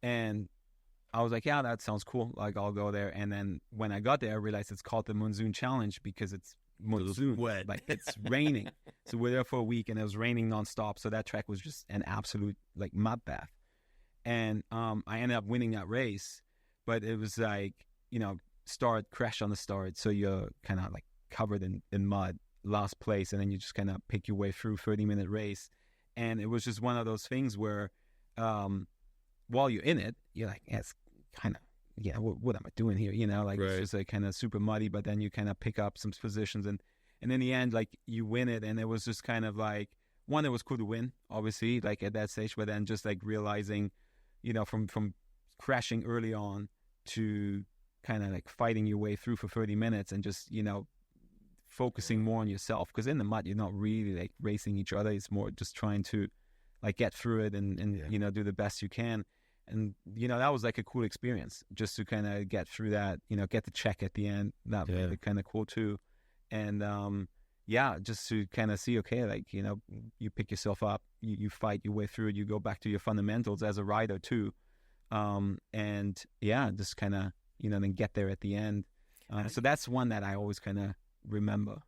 and I was yeah, that sounds cool. I'll go there. And then when I got there, I realized it's called the monsoon challenge because it's monsoon, wet. It's raining. So we're there for a week, and it was raining nonstop. So that track was just an absolute mud bath. And I ended up winning that race, but it was crash on the start. So you're kind of covered in mud, last place, and then you just kind of pick your way through 30-minute race. And it was just one of those things where while you're in it, you're it's kind of, what am I doing here? Right. It's just kind of super muddy, but then you kind of pick up some positions, and in the end, you win it. And it was just kind of one, it was cool to win, obviously, at that stage, but then just realizing, from crashing early on to kind of fighting your way through for 30 minutes and just, focusing more on yourself, because in the mud, you're not really racing each other. It's more just trying to get through it and do the best you can. And, that was a cool experience just to kind of get through that, get the check at the end. That was kind of cool too. And, yeah, just to kind of see, okay, like, you know, you pick yourself up, you fight your way through it, you go back to your fundamentals as a rider too. And yeah, just kind of, you know, then get there at the end. So that's one that I always kind of remember.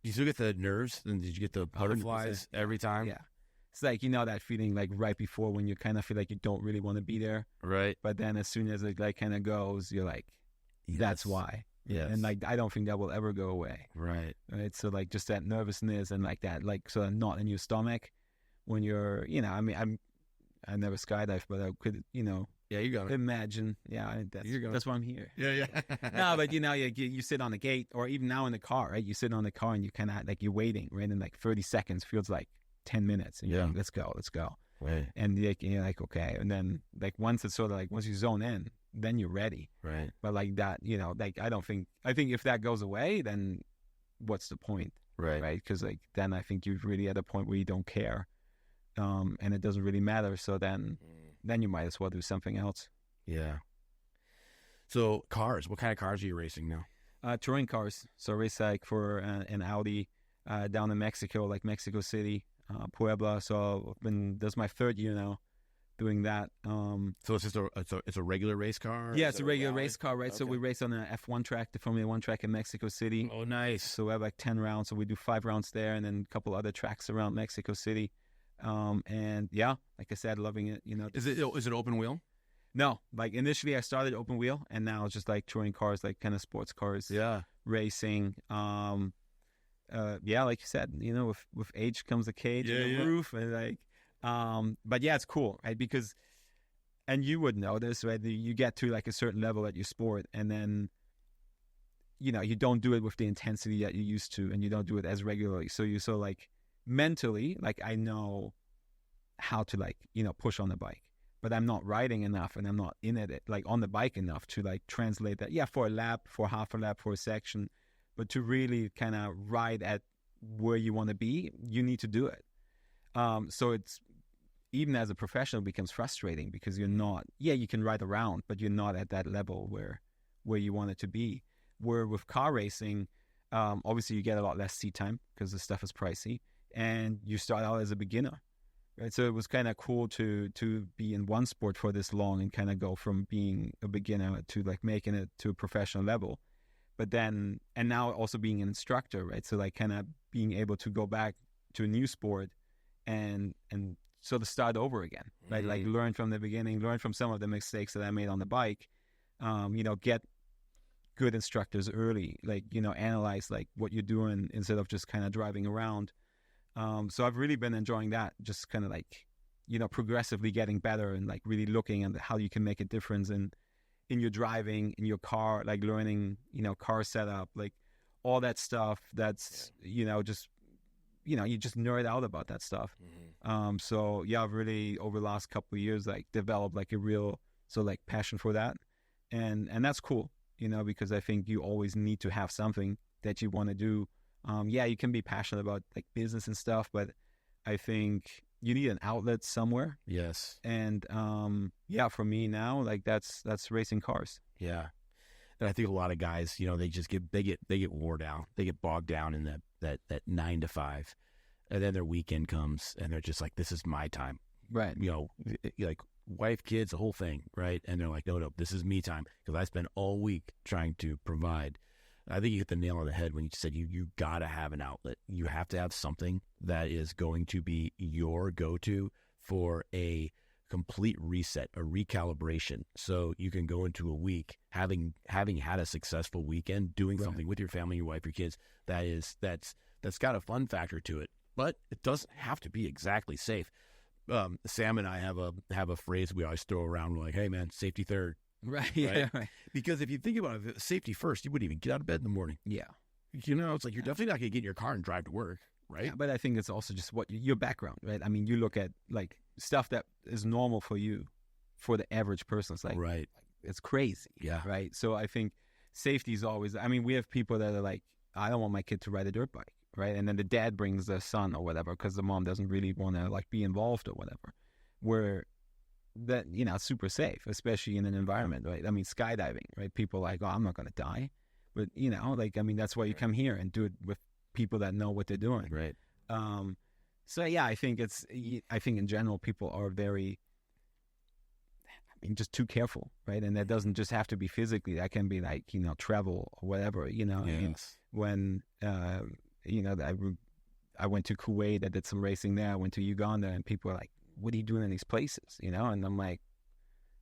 You still get the nerves, and did you get the butterflies 100%. every time? Yeah. It's like, you know, that feeling like right before when you kind of feel like you don't really want to be there. Right. But then as soon as it like kind of goes, you're like, that's why. Yeah. And like, I don't think that will ever go away. Right. Right. So like just that nervousness and like that, like sort of knot in your stomach when you're, you know, I mean, I never skydived, but I could, you know, Yeah, you got it. imagine. Yeah. That's why I'm here. Yeah. No, but you know, you sit on the gate, or even now in the car, right? You sit on the car and you kind of like, you're waiting, right? And like 30 seconds feels like 10 minutes. And you're like, let's go. Right. And you're like, okay. And then like once it's sort of like, once you zone in, then you're ready. Right. But like that, you know, like I think if that goes away, then what's the point? Right. Right. Because like then I think you're really at a point where you don't care. And it doesn't really matter. So then you might as well do something else. Yeah. So cars, what kind of cars are you racing now? Touring cars. So I race like for an Audi down in Mexico, like Mexico City, Puebla. So that's my third year now doing that. So it's just it's a regular race car? Yeah, it's a regular race car, right? Okay. So we race on the F1 track, the Formula 1 track in Mexico City. Oh, nice. So we have like 10 rounds. So we do 5 rounds there and then a couple other tracks around Mexico City. And yeah, like I said, loving it, you know. Is it open wheel? No, like initially I started open wheel and now it's just like touring cars, like kind of sports cars. Yeah. Racing. Yeah, like you said, you know, with age comes a cage and a roof and like, but yeah, it's cool, right? Because, and you would know this, right? You get to like a certain level at your sport and then, you know, you don't do it with the intensity that you used to and you don't do it as regularly. So you so like mentally, like I know how to like, you know, push on the bike, but I'm not riding enough and I'm not in it like on the bike enough to like translate that. Yeah, for a lap, for half a lap, for a section, but to really kind of ride at where you want to be, you need to do it. So it's, even as a professional, becomes frustrating because you're not, you can ride around, but you're not at that level where you want it to be. Where with car racing, obviously you get a lot less seat time because the stuff is pricey and you start out as a beginner. Right, so it was kind of cool to be in one sport for this long and kind of go from being a beginner to like making it to a professional level. But then, and now also being an instructor, right? So like kind of being able to go back to a new sport and sort of start over again, right? Like learn from the beginning, learn from some of the mistakes that I made on the bike, you know, get good instructors early, like, you know, analyze like what you're doing instead of just kind of driving around. So I've really been enjoying that, just kind of like, you know, progressively getting better and like really looking at how you can make a difference in your driving, in your car, like learning, you know, car setup, like all that stuff that's, you know, just, you know, you just nerd out about that stuff. So yeah, I've really over the last couple of years, like developed like a real, so like passion for that. And that's cool, you know, because I think you always need to have something that you want to do. Yeah, you can be passionate about like business and stuff, but I think you need an outlet somewhere. Yes. And yeah, for me now, like that's racing cars. Yeah. And I think a lot of guys, you know, they get wore down. They get bogged down in that 9 to 5. And then their weekend comes and they're just like, this is my time. Right. You know, like wife, kids, the whole thing, right? And they're like, no, this is me time because I spend all week trying to provide. I think you hit the nail on the head when you said you got to have an outlet. You have to have something that is going to be your go-to for a complete reset, a recalibration. So you can go into a week having had a successful weekend, doing something with your family, your wife, your kids. That's got a fun factor to it, but it doesn't have to be exactly safe. Sam and I have a phrase we always throw around. We're like, hey man, safety third. Right. Yeah. Right. Because if you think about it, safety first, you wouldn't even get out of bed in the morning. Yeah. You know, it's like you're definitely not going to get in your car and drive to work, right? Yeah, but I think it's also just what your background, right? I mean, you look at like stuff that is normal for you, for the average person. It's like, right. It's crazy. Yeah. Right. So I think safety is always, I mean, we have people that are like, I don't want my kid to ride a dirt bike, right? And then the dad brings the son or whatever because the mom doesn't really want to like be involved or whatever. Where that, you know, it's super safe, especially in an environment, right? I mean, skydiving, right? People are like, oh, I'm not going to die. But, you know, like, I mean, that's why you come here and do it with people that know what they're doing. Right. So yeah, I think in general people are very, just too careful, right? And that doesn't just have to be physically. That can be like, travel or whatever, Yes. I mean, when, I went to Kuwait, I did some racing there. I went to Uganda, and people are like, what are you doing in these places? And I'm like,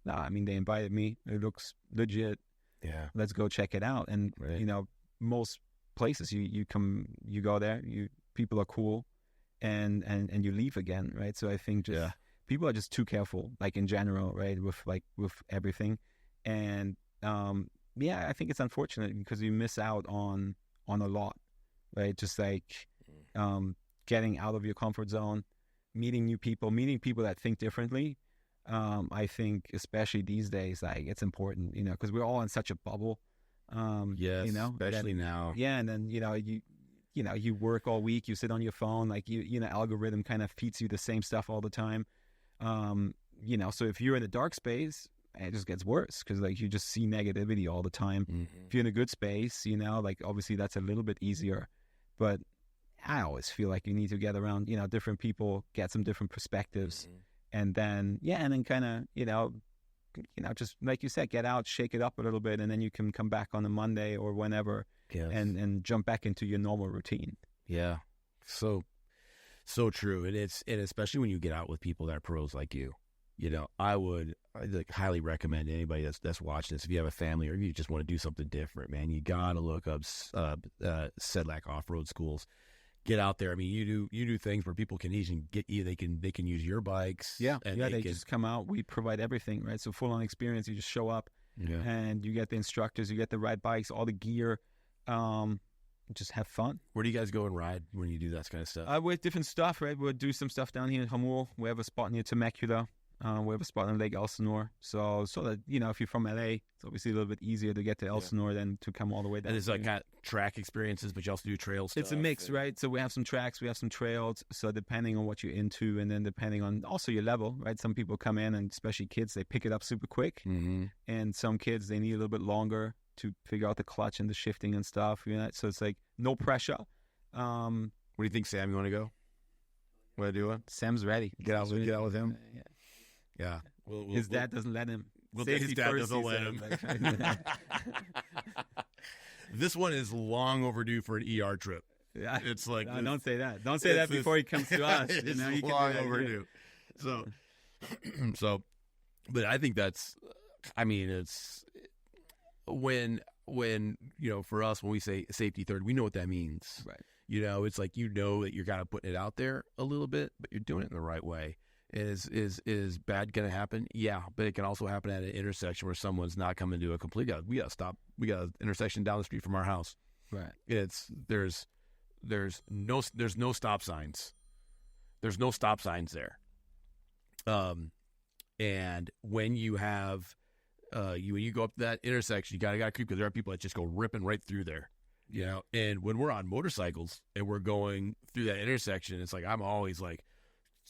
no, I mean, they invited me. It looks legit. Yeah. Let's go check it out. And, Right. Most places you go there, people are cool and you leave again, right? So I think people are just too careful, like in general, right? With everything. And, I think it's unfortunate because you miss out on a lot, right? Just like, getting out of your comfort zone, meeting new people, meeting people that think differently. I think especially these days, like it's important, because we're all in such a bubble. Yes. Especially now. Yeah. And then, you work all week, you sit on your phone, like algorithm kind of feeds you the same stuff all the time. So if you're in a dark space, it just gets worse because like you just see negativity all the time. Mm-hmm. If you're in a good space, like obviously that's a little bit easier, but I always feel like you need to get around, different people, get some different perspectives, and then kind of, just like you said, get out, shake it up a little bit, and then you can come back on a Monday or whenever, and jump back into your normal routine. Yeah, so true, and especially when you get out with people that are pros like you. I'd like highly recommend anybody that's watching this, if you have a family or if you just want to do something different, man, you gotta look up Sedlak Offroad Schools. Get out there. I mean, you do things where people can even get you. They can use your bikes. Yeah, they just come out. We provide everything, right? So full on experience. You just show up, and you get the instructors, you get the right bikes, all the gear. Just have fun. Where do you guys go and ride when you do that kind of stuff? With different stuff, right? We'll do some stuff down here in Hamul. We have a spot near Temecula. We have a spot on Lake Elsinore. So that, if you're from LA, it's obviously a little bit easier to get to Elsinore than to come all the way down. And it's like kind of track experiences, but you also do trail stuff. It's a mix, right? So we have some tracks, we have some trails. So depending on what you're into, and then depending on also your level, right? Some people come in, and especially kids, they pick it up super quick. Mm-hmm. And some kids, they need a little bit longer to figure out the clutch and the shifting and stuff. So it's like no pressure. What do you think, Sam? You want to go? Want to do it? Sam's ready. Get out with him. Yeah. Yeah. His dad doesn't let him. His dad doesn't let him. This one is long overdue for an ER trip. Yeah. It's like... No, don't say that. Don't say that before he comes to us. It's long overdue. So, but I think that's... I mean, it's... When for us, when we say safety third, we know what that means. Right. It's like that you're kind of putting it out there a little bit, but you're doing it in the right way. Is bad going to happen? Yeah, but it can also happen at an intersection where someone's not coming to a complete. We got to stop. We got an intersection down the street from our house. Right. There's no stop signs. There's no stop signs there. And when you have when you go up to that intersection, you gotta creep, because there are people that just go ripping right through there. And when we're on motorcycles and we're going through that intersection, it's like I'm always like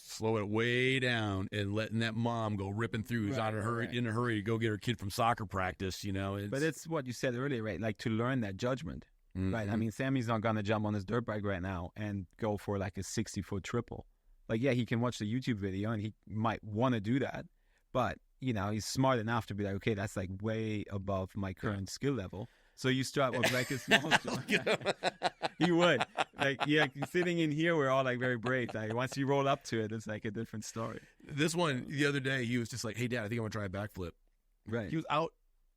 slowing it way down and letting that mom go ripping through who's in a hurry to go get her kid from soccer practice, But it's what you said earlier, right? Like to learn that judgment, right? I mean, Sammy's not going to jump on his dirt bike right now and go for like a 60-foot triple. Like, yeah, he can watch the YouTube video and he might want to do that, but, he's smart enough to be like, okay, that's like way above my current skill level. So you start with like a small You would. Like, yeah, sitting in here, we're all like very brave. Like once you roll up to it, it's like a different story. This one, the other day, he was just like, hey, Dad, I think I'm going to try a backflip. Right. He was out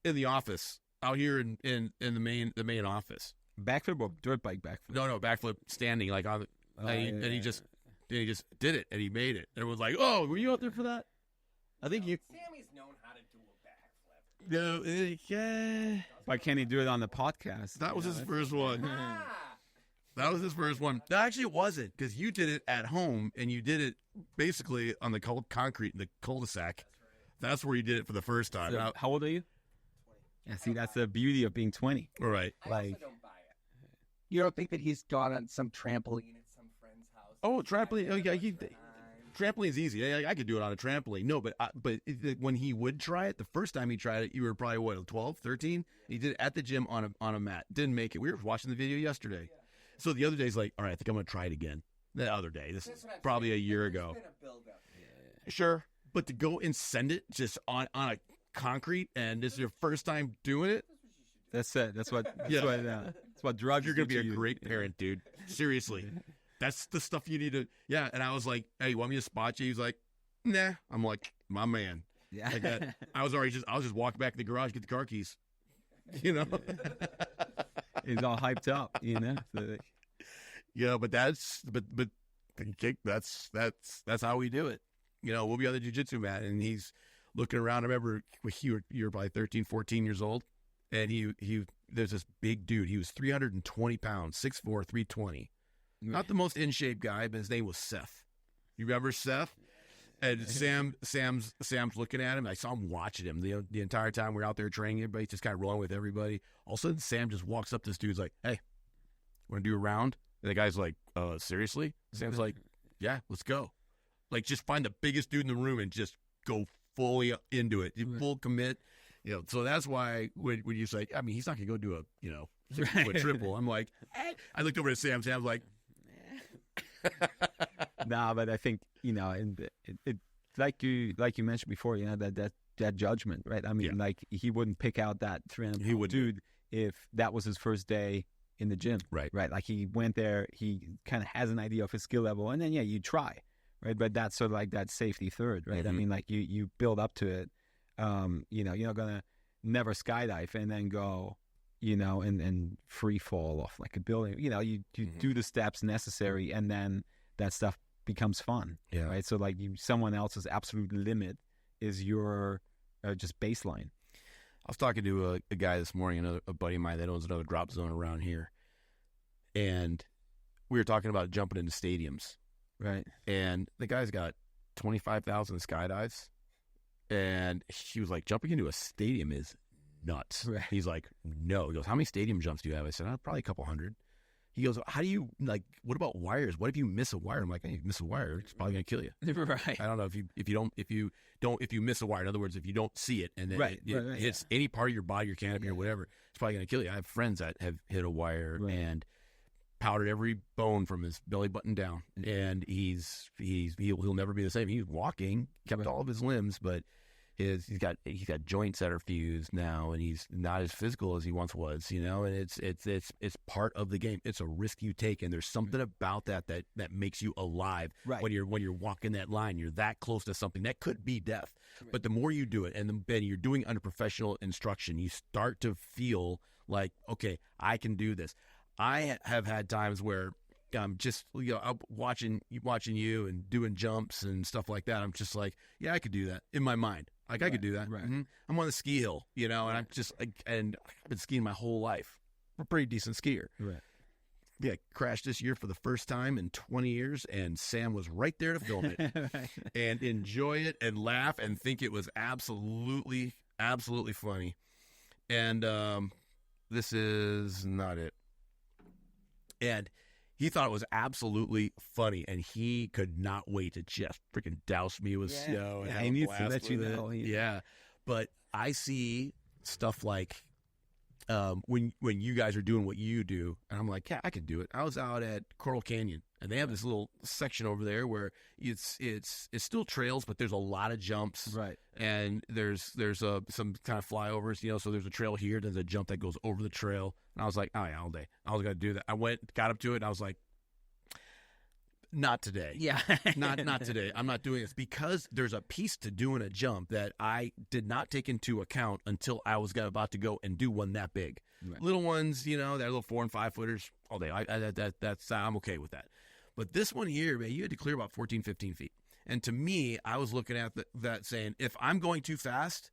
in the office, out here in the main office. Backflip or dirt bike backflip? No, backflip standing like on the, and he just did it, and he made it. Everyone's like, oh, were you out there for that? I think you... Sammy's known how to do a backflip. No, yeah. Why can't he do it on the podcast? That was his first one. That was his first one. No, actually, it wasn't, because you did it at home, and you did it basically on the cold concrete in the cul-de-sac. That's where you did it for the first time. So, how old are you? 20. Yeah, see, that's the beauty of being 20. All right. I also don't buy it. You don't think that he's gone on some trampoline at some friend's house? Oh, trampoline. Oh, yeah, trampoline's easy. I could do it on a trampoline. No, but when he would try it, the first time he tried it, you were probably, 12, 13? He did it at the gym on a mat. Didn't make it. We were watching the video yesterday. So the other day's like, all right, I think I'm going to try it again. The other day, this is probably a year ago. Sure, but to go and send it just on a concrete, and this is your first time doing it. That's it. That's what drugs. You're going to be a great parent, dude. Seriously. That's the stuff you need to, yeah. And I was like, hey, you want me to spot you? He's like, nah. I'm like, my man. Yeah. Like that. I was just walking back to the garage, get the car keys. You know? He's all hyped up, you know? So, yeah, but that's how we do it. You know, we'll be on the jiu-jitsu mat, and he's looking around. I remember you were probably 13, 14 years old, and there's this big dude. He was 320 pounds, 6'4", 320. Not the most in shape guy, but his name was Seth. You remember Seth? And Sam's looking at him. I saw him watching him the entire time we were out there training. Everybody just kind of rolling with everybody. All of a sudden, Sam just walks up to this dude's like, "Hey, want to do a round?" And the guy's like, "Seriously?" Sam's like, "Yeah, let's go." Like, just find the biggest dude in the room and just go fully into it, full commit. You know, so that's why when you say, I mean, he's not gonna go do a 6-foot triple. I'm like, I looked over at Sam. Sam's like. Nah, but I think and it like you mentioned before, that judgment, right? I mean, like he wouldn't pick out that 300 dude if that was his first day in the gym, right? Like he went there, he kind of has an idea of his skill level, and then you try, right? But that's sort of like that safety third, right? Mm-hmm. I mean, like you build up to it. You're not gonna never skydive and then go. And free fall off like a building. You do the steps necessary, and then that stuff becomes fun. Yeah. Right. So like someone else's absolute limit is your just baseline. I was talking to a guy this morning, a buddy of mine that owns another drop zone around here, and we were talking about jumping into stadiums. Right. And the guy's got 25,000 skydives, and he was like, jumping into a stadium is nuts. Right. He's like, no. He goes, how many stadium jumps do you have? I said, probably a couple hundred. He goes, how do you, like, what about wires? What if you miss a wire? I'm like, hey, you miss a wire, it's probably going to kill you. Right. I don't know if you miss a wire, in other words, if you don't see it and then it hits any part of your body, your canopy or whatever, it's probably going to kill you. I have friends that have hit a wire and powdered every bone from his belly button down. And he'll never be the same. He's walking, kept all of his limbs, but he's got joints that are fused now, and he's not as physical as he once was, and it's part of the game. It's a risk you take, and there's something about that makes you alive. Right. When you're walking that line, you're that close to something that could be death. Right. But the more you do it, and then you're doing under professional instruction, you start to feel like, okay, I can do this. I have had times where I'm just I'm watching you and doing jumps and stuff like that. I'm just like, yeah, I could do that in my mind. Like, I could do that. Right. Mm-hmm. I'm on the ski hill, and I'm just and I've been skiing my whole life. I'm a pretty decent skier. Right. Yeah, crashed this year for the first time in 20 years, and Sam was right there to film it and enjoy it and laugh and think it was absolutely, absolutely funny. And this is not it. And he thought it was absolutely funny, and he could not wait to just freaking douse me with snow. And he needs to let you know. Yeah, but I see stuff like when you guys are doing what you do, and I'm like, yeah, I could do it. I was out at Coral Canyon, and they have this little section over there where it's still trails, but there's a lot of jumps, right? And there's some kind of flyovers, so there's a trail here, there's a jump that goes over the trail, and I was like, oh yeah, all day, I was gonna do that. I got up to it, and I was like, not today. Yeah. not today. I'm not doing this, because there's a piece to doing a jump that I did not take into account until I was about to go and do one that big. Right. Little ones, that little 4 and 5 footers all day. I'm okay with that. But this one here, man, you had to clear about 14, 15 feet. And to me, I was looking at that saying, if I'm going too fast,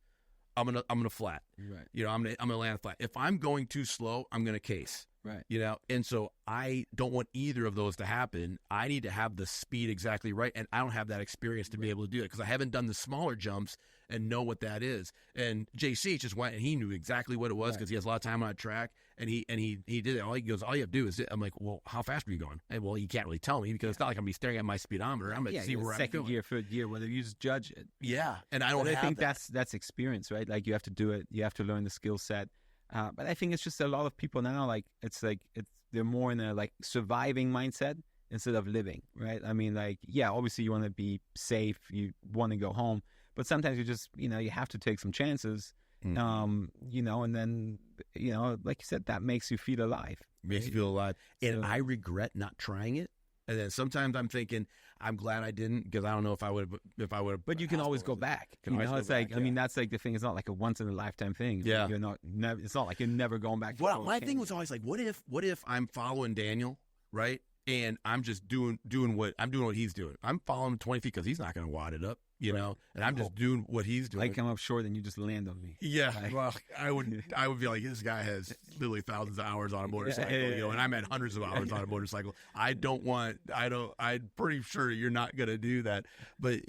I'm gonna flat. Right. I'm gonna land flat. If I'm going too slow, I'm gonna case. Right. And so I don't want either of those to happen. I need to have the speed exactly right, and I don't have that experience to be able to do it, because I haven't done the smaller jumps and know what that is. And JC just went, and he knew exactly what it was, because he has a lot of time on a track, and he did it. All you have to do is I'm like, well, how fast are you going? And, well, you can't really tell me, because it's not like I'm gonna be staring at my speedometer. I'm gonna see where I'm going. Second gear, third gear, whether you just judge it. Yeah, and I don't. I think that's experience, right? Like, you have to do it. You have to learn the skill set. But I think it's just a lot of people now, like, they're more in a, like, surviving mindset instead of living, right? I mean, like, yeah, obviously you want to be safe, you want to go home, but sometimes you just, you have to take some chances, and then, like you said, that makes you feel alive. Makes you feel alive. And I regret not trying it. And then sometimes I'm thinking, I'm glad I didn't, because I don't know if I would have. But you can always go back. It's like, I mean, that's like the thing. It's not like a once in a lifetime thing. Yeah. It's not like you're never going back. Well, my thing was always like, what if I'm following Daniel, right? And I'm just doing what he's doing. I'm following him 20 feet because he's not going to wad it up, and I'm just doing what he's doing. I come up short and you just land on me. Yeah, well, I would be like, this guy has literally thousands of hours on a motorcycle, and I'm at hundreds of hours on a motorcycle. I'm pretty sure you're not going to do that, but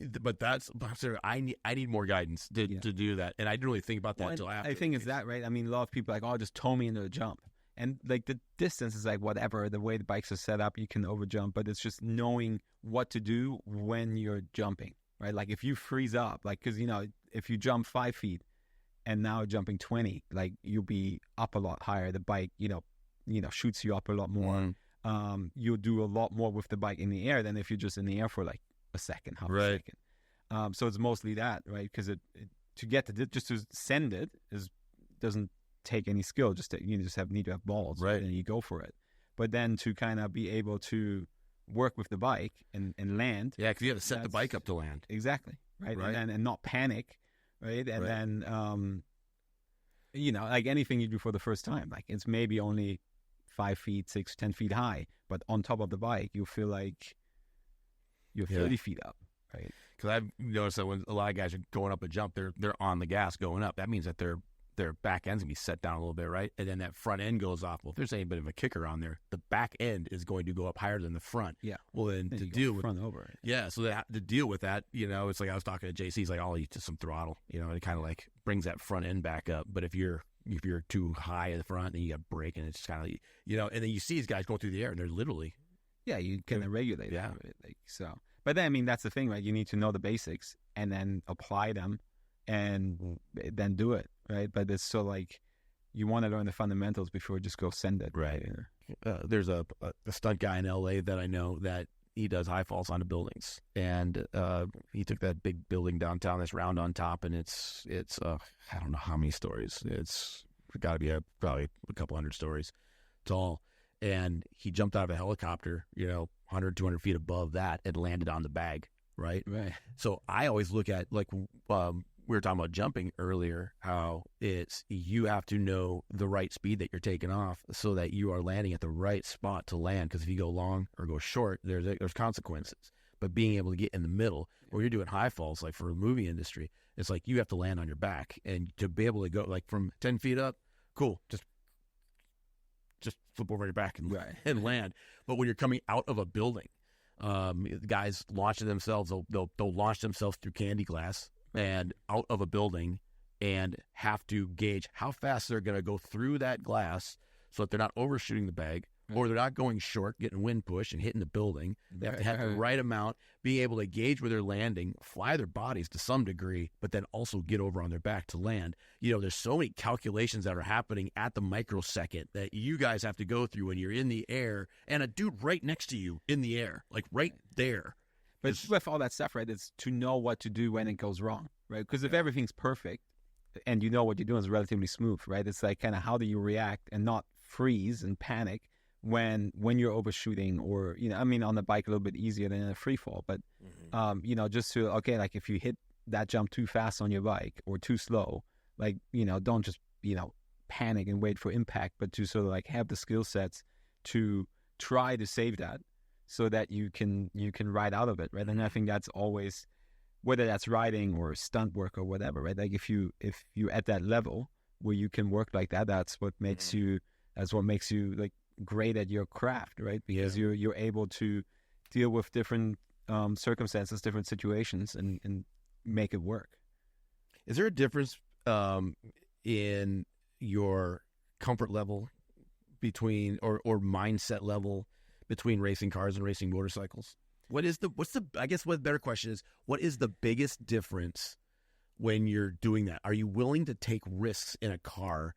I need more guidance to do that, and I didn't really think about that until after. I think it's that, right? I mean, a lot of people are like, just tow me into a jump. And like the distance is like whatever, the way the bikes are set up, you can overjump, but it's just knowing what to do when you're jumping, right? Like if you freeze up, like, because, if you jump 5 feet and now jumping 20, like you'll be up a lot higher. The bike, shoots you up a lot more. You'll do a lot more with the bike in the air than if you're just in the air for like a second, half a second. So it's mostly that, right? Because just to send it doesn't take any skill, you just need to have balls, right? And you go for it. But then to kind of be able to work with the bike and land, because you have to set the bike up to land, exactly, right? And not panic, right? And then like anything you do for the first time, like it's maybe only 5 feet, 6, 10 feet high, but on top of the bike you feel like you're 30 feet up, right? Because I've noticed that when a lot of guys are going up a jump, they're on the gas going up. That means that their back end's gonna be set down a little bit, right? And then that front end goes off. Well, if there's any bit of a kicker on there, the back end is going to go up higher than the front. Yeah. Well, then to deal with front over. Yeah. So to deal with that, it's like I was talking to JC. He's like, I'll eat to some throttle. It kind of like brings that front end back up. But if you're too high in the front, then you got brake, and it's kind of and then you see these guys going through the air, and they're literally you can regulate. Yeah. It, like so. But then I mean that's the thing, right? You need to know the basics and then apply them, and then do it, right? But it's so like you want to learn the fundamentals before you just go send it. Right. There's a stunt guy in LA that I know that he does high falls onto buildings, and he took that big building downtown that's round on top, and it's I don't know how many stories. It's got to be probably a couple hundred stories tall, and he jumped out of a helicopter, 100, 200 feet above that, and landed on the bag. Right. So I always look at like we were talking about jumping earlier, how you have to know the right speed that you're taking off so that you are landing at the right spot to land. Because if you go long or go short, there's consequences. But being able to get in the middle, or you're doing high falls, like for the movie industry, it's like you have to land on your back, and to be able to go like from 10 feet up, cool, just flip over your back and land. But when you're coming out of a building, guys launching themselves, they'll launch themselves through candy glass and out of a building, and have to gauge how fast they're going to go through that glass so that they're not overshooting the bag, or they're not going short, getting wind push and hitting the building. They have to have the right amount, be able to gauge where they're landing, fly their bodies to some degree, but then also get over on their back to land. There's so many calculations that are happening at the microsecond that you guys have to go through when you're in the air, and a dude right next to you in the air, like right there. But with all that stuff, right, it's to know what to do when it goes wrong, right? Because if everything's perfect and you know what you're doing is relatively smooth, right? It's like kind of how do you react and not freeze and panic when you're overshooting, or, on the bike a little bit easier than in a free fall. But, just to, like if you hit that jump too fast on your bike or too slow, like, don't just, panic and wait for impact, but to sort of like have the skill sets to try to save that, so that you can ride out of it, right? And I think that's always, whether that's riding or stunt work or whatever, right? Like if you're at that level where you can work like that, that's what makes you like great at your craft, right? Because you're able to deal with different circumstances, different situations, and make it work. Is there a difference in your comfort level between or mindset level between racing cars and racing motorcycles? I guess what the better question is, what is the biggest difference when you're doing that? Are you willing to take risks in a car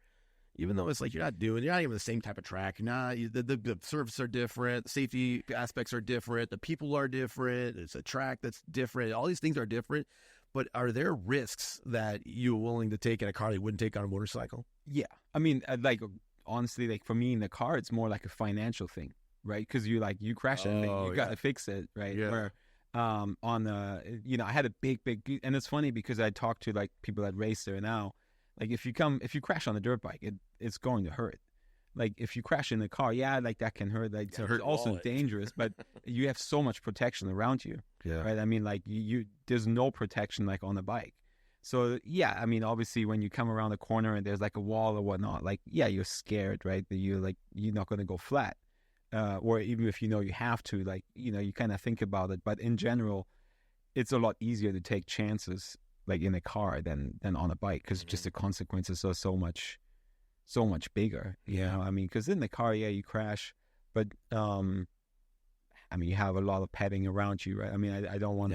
even though it's like you're not even the same type of track. The surfaces are different, the safety aspects are different, the people are different. It's a track that's different. All these things are different. But are there risks that you're willing to take in a car that you wouldn't take on a motorcycle? Yeah, I mean, honestly, like for me in the car, it's more like a financial thing, right? Because you crash that thing, you got to fix it, right? Yeah. Where I had a big, and it's funny because I talked to like people that race there now. Like if you crash on a dirt bike, it's going to hurt. Like if you crash in the car, like that can hurt. Like it's also dangerous, but you have so much protection around you, right? I mean, like there's no protection like on the bike. So yeah, I mean, obviously when you come around the corner and there's like a wall or whatnot, like you're scared, right? That you're not going to go flat, or even if you have to, like you kind of think about it. But in general, it's a lot easier to take chances like in a car than on a bike because just the consequences are so much bigger. I mean, because in the car, you crash, but I mean, you have a lot of padding around you, right? I mean, I don't want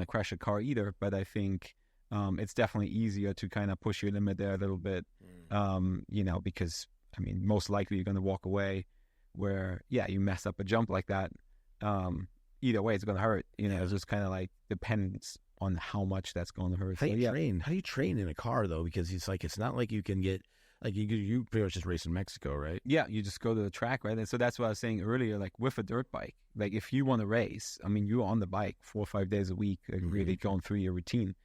to crash a car either, but I think it's definitely easier to kind of push your limit there a little bit, because I mean, most likely you're going to walk away where you mess up a jump like that. Either way, it's going to hurt. It's just kind of like depends on how much that's going to hurt. How do you train in a car though? Because it's not like you can get. Like you pretty much just race in Mexico, right? Yeah, you just go to the track, right? And so that's what I was saying earlier, like with a dirt bike, like if you want to race, I mean, you're on the bike 4 or 5 days a week, like really going through your routine.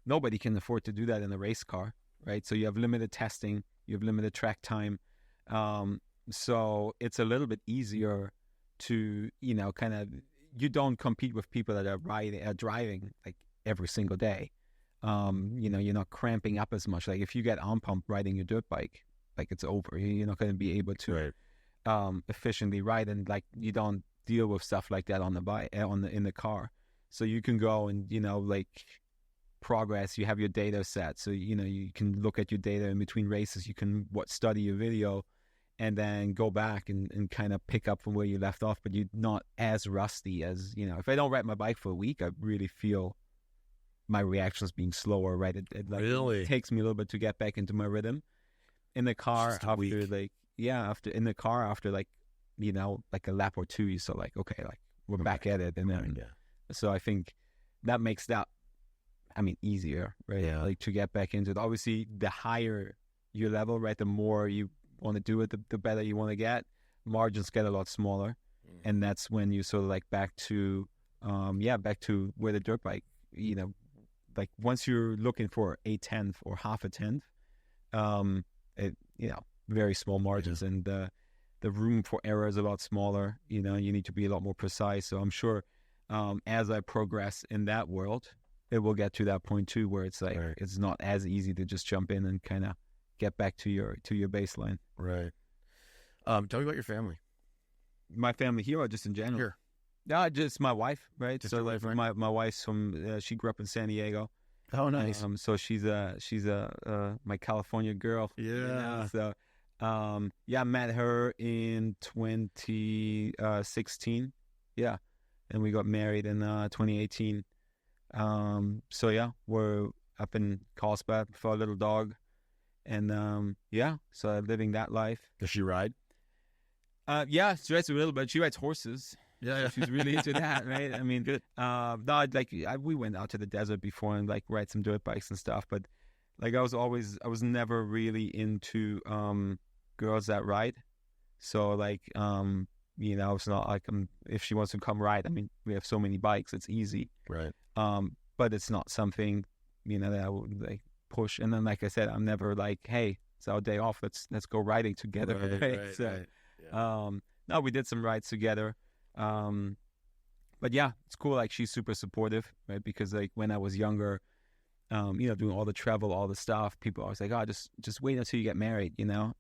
Nobody can afford to do that in a race car, right? So you have limited testing, you have limited track time. So it's a little bit easier to, kind of, you don't compete with people that are driving like every single day. You're not cramping up as much. Like if you get arm pump riding your dirt bike, like it's over. You're not going to be able to efficiently ride, and like you don't deal with stuff like that on the bike in the car. So you can go and like progress. You have your data set, so you can look at your data in between races. You can study your video, and then go back and kind of pick up from where you left off. But you're not as rusty as if I don't ride my bike for a week, I really feel my reactions being slower, right? It really takes me a little bit to get back into my rhythm. In the car after like a lap or two, you like okay, like we're back at it, and then so I think that makes that easier, right? Yeah. Like to get back into it. Obviously, the higher your level, right, the more you want to do it, the better you want to get. Margins get a lot smaller, and that's when you sort of like back to where the dirt bike, like once you're looking for a tenth or half a tenth, very small margins, and the room for error is a lot smaller. You need to be a lot more precise. So I'm sure as I progress in that world, it will get to that point too, where it's like it's not as easy to just jump in and kind of get back to your baseline. Right. Tell me about your family. My family here, or just in general? Here. Yeah, just my wife, right? Just so your wife, right? my wife's from she grew up in San Diego. Oh, nice. So she's my California girl. Yeah. So I met her in 2016. Yeah, and we got married in 2018. So yeah, we're up in Carlsbad for a little dog, and so living that life. Does she ride? Yeah, she rides a little bit. She rides horses. Yeah. So she's really into that, right? I mean, good. We went out to the desert before and like ride some dirt bikes and stuff, but like I was never really into girls that ride. So like it's not like if she wants to come ride, I mean, we have so many bikes, it's easy, right? But it's not something that I would like push. And then like I said, I'm never like, hey, it's our day off, let's go riding together. Right. Yeah. No, we did some rides together. But yeah, it's cool. Like she's super supportive, right? Because like when I was younger, doing all the travel, all the stuff, people always like, oh, just wait until you get married, then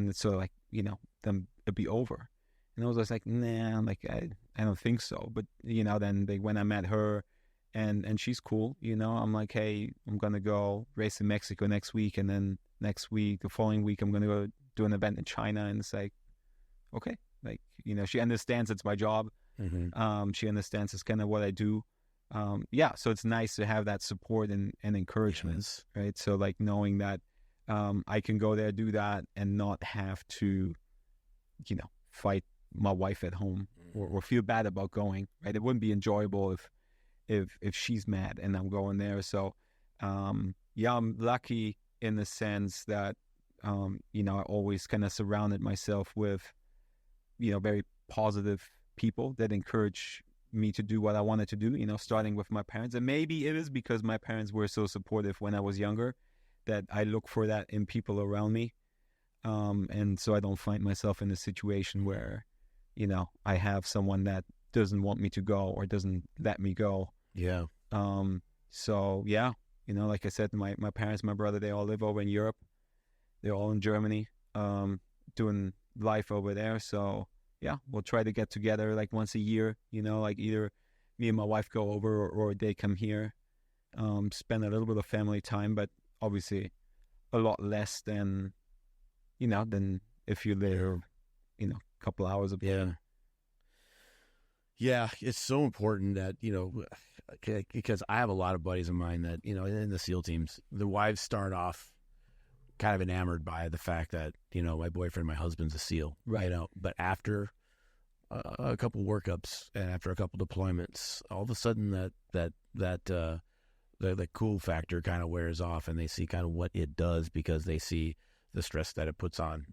it's sort of like, then it'd be over. And I was just like, nah, like I don't think so. But then when I met her, and she's cool, I'm like, hey, I'm gonna go race in Mexico next week, and then the following week, I'm gonna go do an event in China, and it's like, okay. Like, she understands it's my job. Mm-hmm. She understands it's kind of what I do. So it's nice to have that support and encouragement, right? So like knowing that I can go there, do that, and not have to, fight my wife at home or feel bad about going. Right? It wouldn't be enjoyable if she's mad and I'm going there. So, I'm lucky in the sense that, I always kind of surrounded myself with, very positive people that encourage me to do what I wanted to do, starting with my parents. And maybe it is because my parents were so supportive when I was younger that I look for that in people around me. And so I don't find myself in a situation where, I have someone that doesn't want me to go or doesn't let me go. Yeah. So yeah, like I said, my parents, my brother, they all live over in Europe. They're all in Germany, doing life over there. So yeah, we'll try to get together like once a year, like either me and my wife go over or they come here, spend a little bit of family time, but obviously a lot less than if you live, a couple hours apart. Yeah, it's so important that, because I have a lot of buddies of mine that, in the SEAL teams, the wives start off kind of enamored by the fact that, my boyfriend, my husband's a SEAL, right? But after a couple workups and after a couple deployments, all of a sudden the cool factor kind of wears off, and they see kind of what it does because they see the stress that it puts on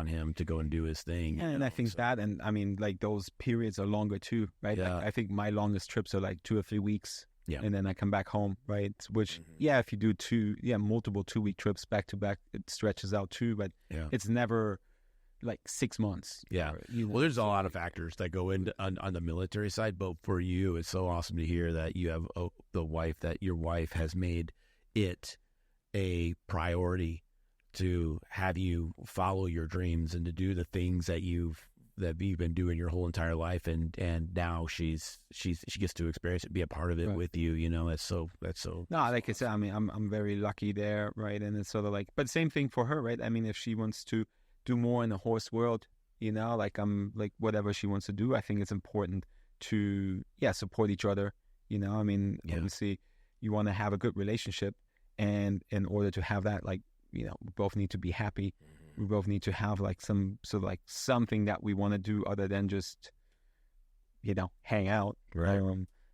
him to go and do his thing. And I think that, and I mean, like those periods are longer too, right? Yeah. Like, I think my longest trips are like 2 or 3 weeks. Yeah. And then I come back home, right? Which, if you do multiple 2-week trips back to back, it stretches out too, but it's never like 6 months. Yeah. Well, there's a lot of factors that go into on the military side, but for you, it's so awesome to hear that you have your wife has made it a priority to have you follow your dreams and to do the things that you've been doing your whole entire life, and now she gets to experience it, be a part of it with you. That's so. No, like I said, I mean, I'm very lucky there, right? And it's sort of like, but same thing for her, right? I mean, if she wants to do more in the horse world, like I'm like whatever she wants to do, I think it's important to support each other. I mean, obviously you want to have a good relationship, and in order to have that, like, we both need to be happy. We both need to have like some sort of like something that we want to do other than just, hang out. Right.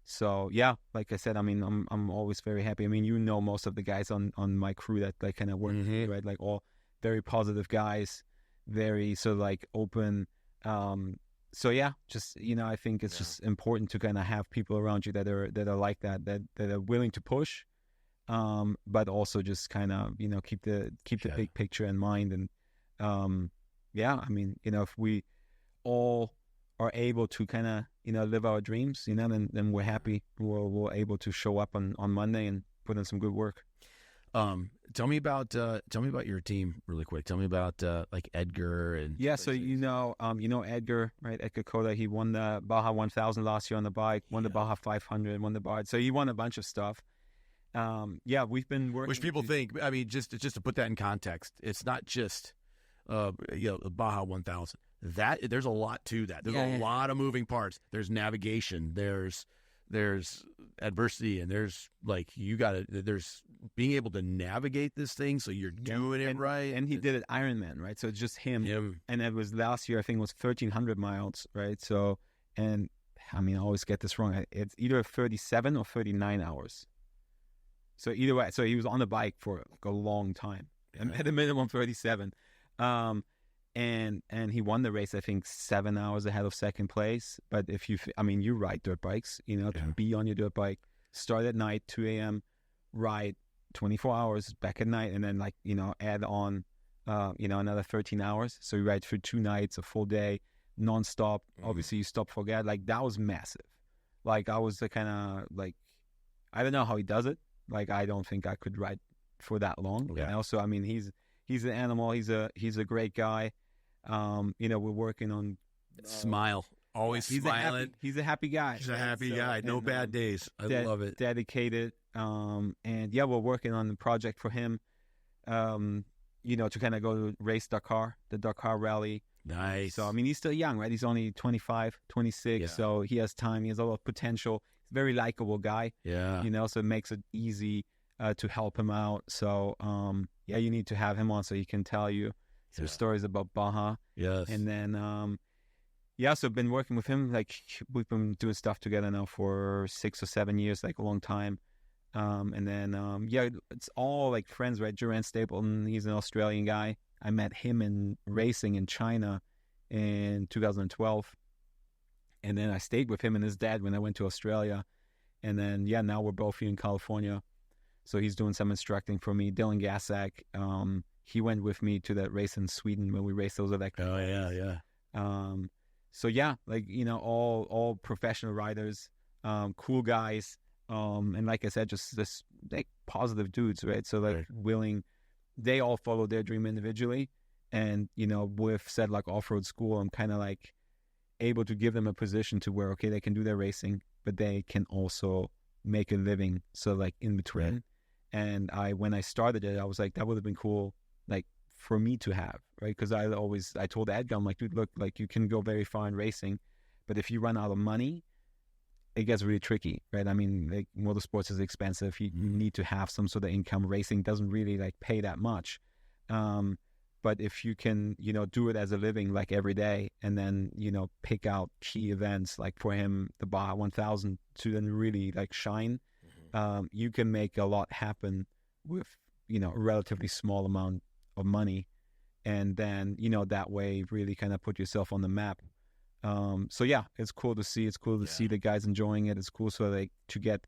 So yeah, like I said, I mean, I'm always very happy. I mean, most of the guys on my crew that like kind of work with me, right? Like all very positive guys, very sort of like open. So yeah, just I think it's just important to kind of have people around you that are like that are willing to push. But also just kind of, keep the big picture in mind. And, I mean, if we all are able to kind of, live our dreams, then we're happy. We're able to show up on Monday and put in some good work. Tell me about your team really quick. Tell me about, like Edgar and. Yeah. So, Edgar, right? Edgar Koda, he won the Baja 1000 last year on the bike, won the Baja 500, won the Baja. So he won a bunch of stuff. We've been working. Which people think, I mean, just to put that in context, it's not just, Baja 1000. There's a lot to that. There's a lot of moving parts. There's navigation. There's adversity, and there's like there's being able to navigate this thing so you're doing it right. And he did it Ironman, right? So it's just him. And it was last year, I think it was 1,300 miles, right? So, and I mean, I always get this wrong. It's either 37 or 39 hours. So either way, so he was on the bike for like a long time, at a minimum 37, and he won the race, I think 7 hours ahead of second place. But you ride dirt bikes, to be on your dirt bike, start at night 2 a.m., ride 24 hours back at night, and then add on, another 13 hours. So you ride for 2 nights, a full day, nonstop. Obviously, you stop for gas. Like that was massive. Like I was kind of like, I don't know how he does it. Like, I don't think I could ride for that long. Yeah. So I mean, he's an animal. He's a great guy. We're working on smile. Always smiling. He's a happy guy. He's a happy guy. No bad days. I love it. Dedicated. We're working on the project for him. To kind of go to race Dakar, the Dakar Rally. Nice. So I mean, he's still young, right? He's only 25, 26. So he has time. He has a lot of potential. Very likable guy, so it makes it easy to help him out. So you need to have him on so he can tell you some stories about Baja. Yes. And then, so I've been working with him. Like, we've been doing stuff together now for 6 or 7 years, like a long time. And then, it's all like friends, right? Duran Stapleton, he's an Australian guy. I met him in racing in China in 2012. And then I stayed with him and his dad when I went to Australia. And then, now we're both here in California. So he's doing some instructing for me. Dylan Gasak, he went with me to that race in Sweden when we raced those electric bikes. All professional riders, cool guys. And like I said, just this like positive dudes, right? So like willing, they all follow their dream individually. And, with Sedlak Offroad School, I'm kind of like able to give them a position to where, okay, they can do their racing, but they can also make a living. So like in between. Right. And when I started it, I was like, that would have been cool, like for me to have, right? Because I told Edgar, I'm like, dude, look, like you can go very far in racing, but if you run out of money, it gets really tricky, right? I mean, like motorsports is expensive. You need to have some sort of income. Racing doesn't really like pay that much. But if you can, do it as a living, like every day, and then, pick out key events, like for him, the Baja 1000 to then really like shine, you can make a lot happen with, a relatively small amount of money. And then, that way really kind of put yourself on the map. It's cool to see. It's cool to see the guys enjoying it. It's cool to get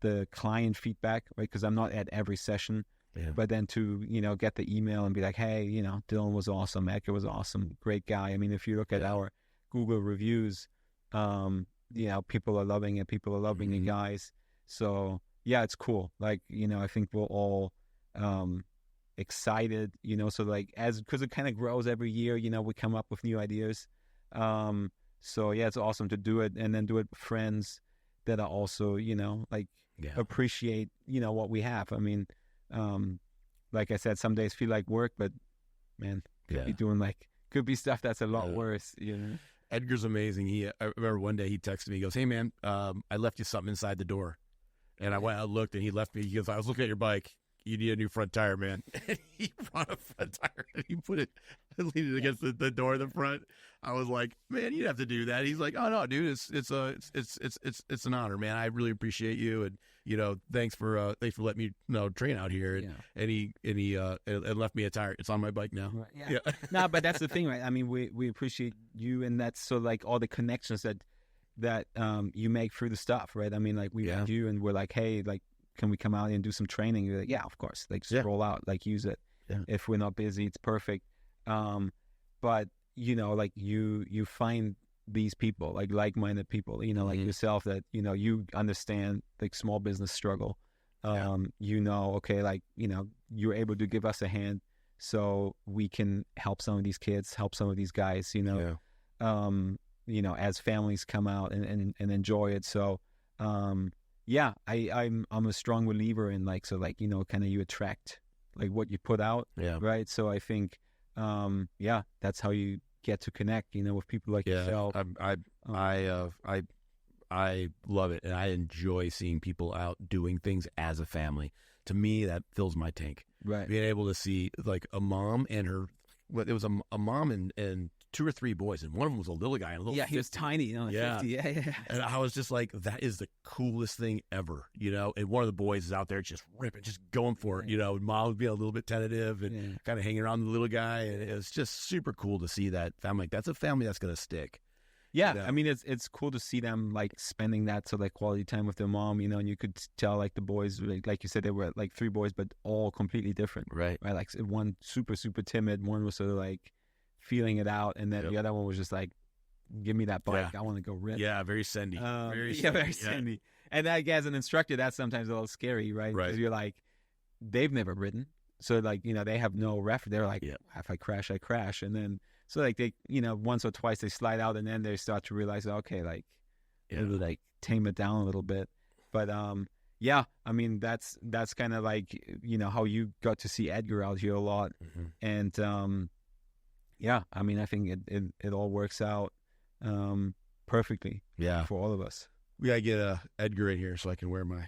the client feedback, right? Because I'm not at every session. Yeah. But then to, get the email and be like, hey, Dylan was awesome. Edgar was awesome. Great guy. I mean, if you look at our Google reviews, people are loving it. People are loving the guys. So, it's cool. Like, I think we're all excited, so like because it kind of grows every year, we come up with new ideas. It's awesome to do it and then do it with friends that are also, appreciate, what we have. I mean, like I said, some days feel like work, but man, could be stuff that's a lot worse, Edgar's amazing. I remember one day he texted me, he goes, hey man, I left you something inside the door. And I went out and looked and he left me, he goes, I was looking at your bike. You need a new front tire, man. And he brought a front tire and he put it, leaned it against the door in the front. I was like, man, you'd have to do that. He's like, oh no, dude, it's an honor, man. I really appreciate you, and thanks for letting me train out here. And he left me a tire. It's on my bike now. Right. Yeah. No, but that's the thing, right? I mean, we appreciate you, and that's so like all the connections that you make through the stuff, right? I mean, like we met you, and we're like, hey, like, can we come out and do some training? You're like, yeah, of course. Like, just roll out, like, use it. Yeah. If we're not busy, it's perfect. But like you find these people, like like-minded people, like yourself, that you understand like small business struggle. Okay, like you're able to give us a hand, so we can help some of these kids, help some of these guys. As families come out and enjoy it. So. I'm a strong believer in kind of you attract like what you put out, right? So I think that's how you get to connect, with people like yourself. I love it, and I enjoy seeing people out doing things as a family. To me, that fills my tank. Right, being able to see like a mom and her. Well, it was a mom and 2 or 3 boys, and one of them was a little guy. He was tiny, 50. Yeah. And I was just like, that is the coolest thing ever, And one of the boys is out there just ripping, just going for it, Mom was being a little bit tentative and kind of hanging around the little guy, and it was just super cool to see that family. That's a family that's going to stick. Yeah, I mean, it's cool to see them like spending that quality time with their mom, and you could tell like the boys, like you said, they were like 3 boys, but all completely different, right? Like one super timid, one was sort of like feeling it out, and then the other one was just like, give me that bike, I want to go rip. Yeah, very Sendy. Very Sendy. And I guess as an instructor, that's sometimes a little scary, right? Because you're like, they've never ridden, so like they have no ref. They're like, if I crash, I crash, and then. So like they, once or twice they slide out, and then they start to realize, okay, like, maybe like tame it down a little bit. But I mean that's kind of like how you got to see Edgar out here a lot, and I mean I think it all works out perfectly, for all of us. We gotta get Edgar in here so I can wear my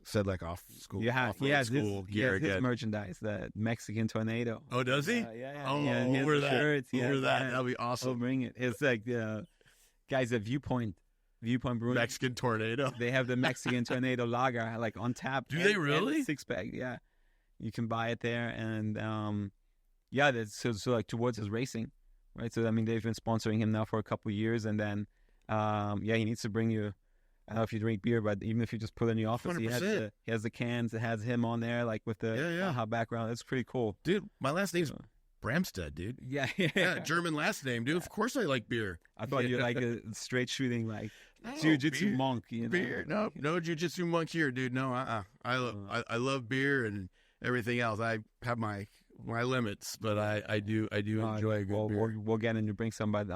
Sedlak Off School. Yeah, Offroad he has School gear his again. merchandise, the Mexican tornado. Oh, does he? Yeah. Oh, he has wear the that. shirts, he Wear has that. That'll be awesome. I'll bring it. It's like guys at Viewpoint Brewing. Mexican tornado. They have the Mexican tornado lager like on tap. Do they really? 6-pack, yeah. You can buy it there, and yeah, that's so like towards his racing, right? So I mean, they've been sponsoring him now for a couple of years, and then yeah, he needs to bring you. I don't know if you drink beer, but even if you just put it in the office, he has the cans. It has him on there, like with the Baja background. It's pretty cool, dude. My last name's Bramstead, dude. Yeah, German last name, dude. Of course I like beer. I thought you like a straight shooting, like jiu-jitsu monk. You know? Beer, no jiu-jitsu monk here, dude. No, I love beer and everything else. I have my limits, but I do enjoy a good beer. We'll get in to bring some, but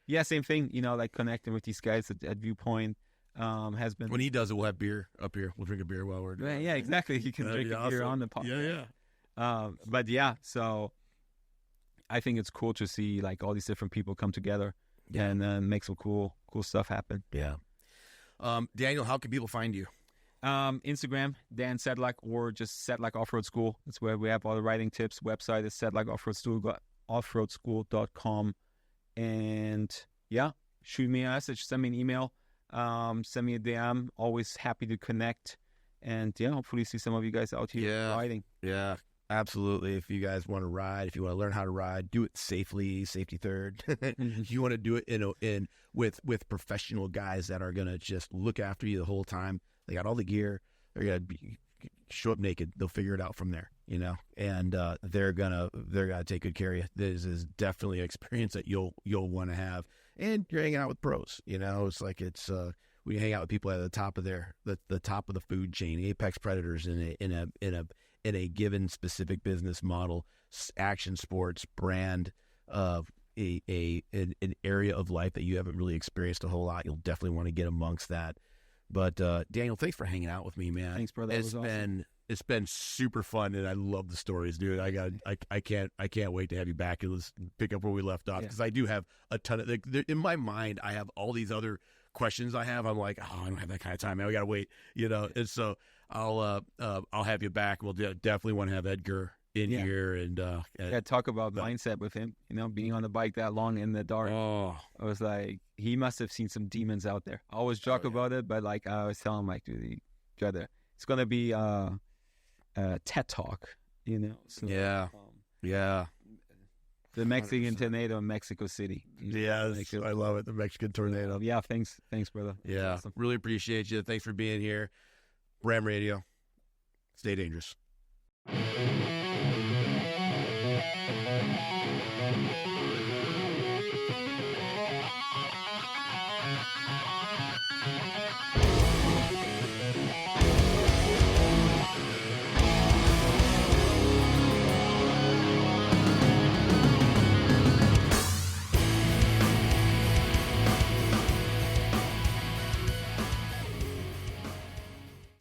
yeah, same thing. You know, like connecting with these guys at Viewpoint. Has been when he does it, we'll have beer up here. We'll drink a beer while we're doing it. Yeah, exactly. He can drink a beer on the podcast. Yeah. But yeah, so I think it's cool to see like all these different people come together and make some cool stuff happen. Yeah. Daniel, how can people find you? Instagram, Dan Sedlak, or just Sedlak Offroad School. That's where we have all the riding tips. Website is sedlakoffroadschool.com. And yeah, shoot me a message, send me an email. Send me a DM. Always happy to connect, and yeah, hopefully see some of you guys out here riding. Yeah, absolutely. If you guys want to ride, if you want to learn how to ride, do it safely, safety third. You want to do it with professional guys that are gonna just look after you the whole time. They got all the gear. They're gonna show up naked. They'll figure it out from there, you know. And they're gonna take good care of you. This is definitely an experience that you'll want to have. And you're hanging out with pros, you know. It's like we hang out with people at the top of the top of the food chain, apex predators in a given specific business model, action sports brand, an area of life that you haven't really experienced a whole lot. You'll definitely want to get amongst that. But Daniel, thanks for hanging out with me, man. Thanks, brother. It's been super fun, and I love the stories, dude. I can't wait to have you back and let's pick up where we left off, because I do have a ton of in my mind. I have all these other questions I have. I'm like, I don't have that kind of time, man. We gotta wait, you know. And so I'll have you back. We'll definitely want to have Edgar in here and talk about mindset with him. You know, being on the bike that long in the dark. Oh, I was like, he must have seen some demons out there. I always joke about it, but like I always tell him, like, dude, you gotta. It's gonna be TED Talk, you know. So, yeah. The Mexican tornado in Mexico City. Yeah, I love it. The Mexican tornado. Yeah, thanks, brother. Yeah, awesome. Really appreciate you. Thanks for being here. BramRadio. Stay dangerous.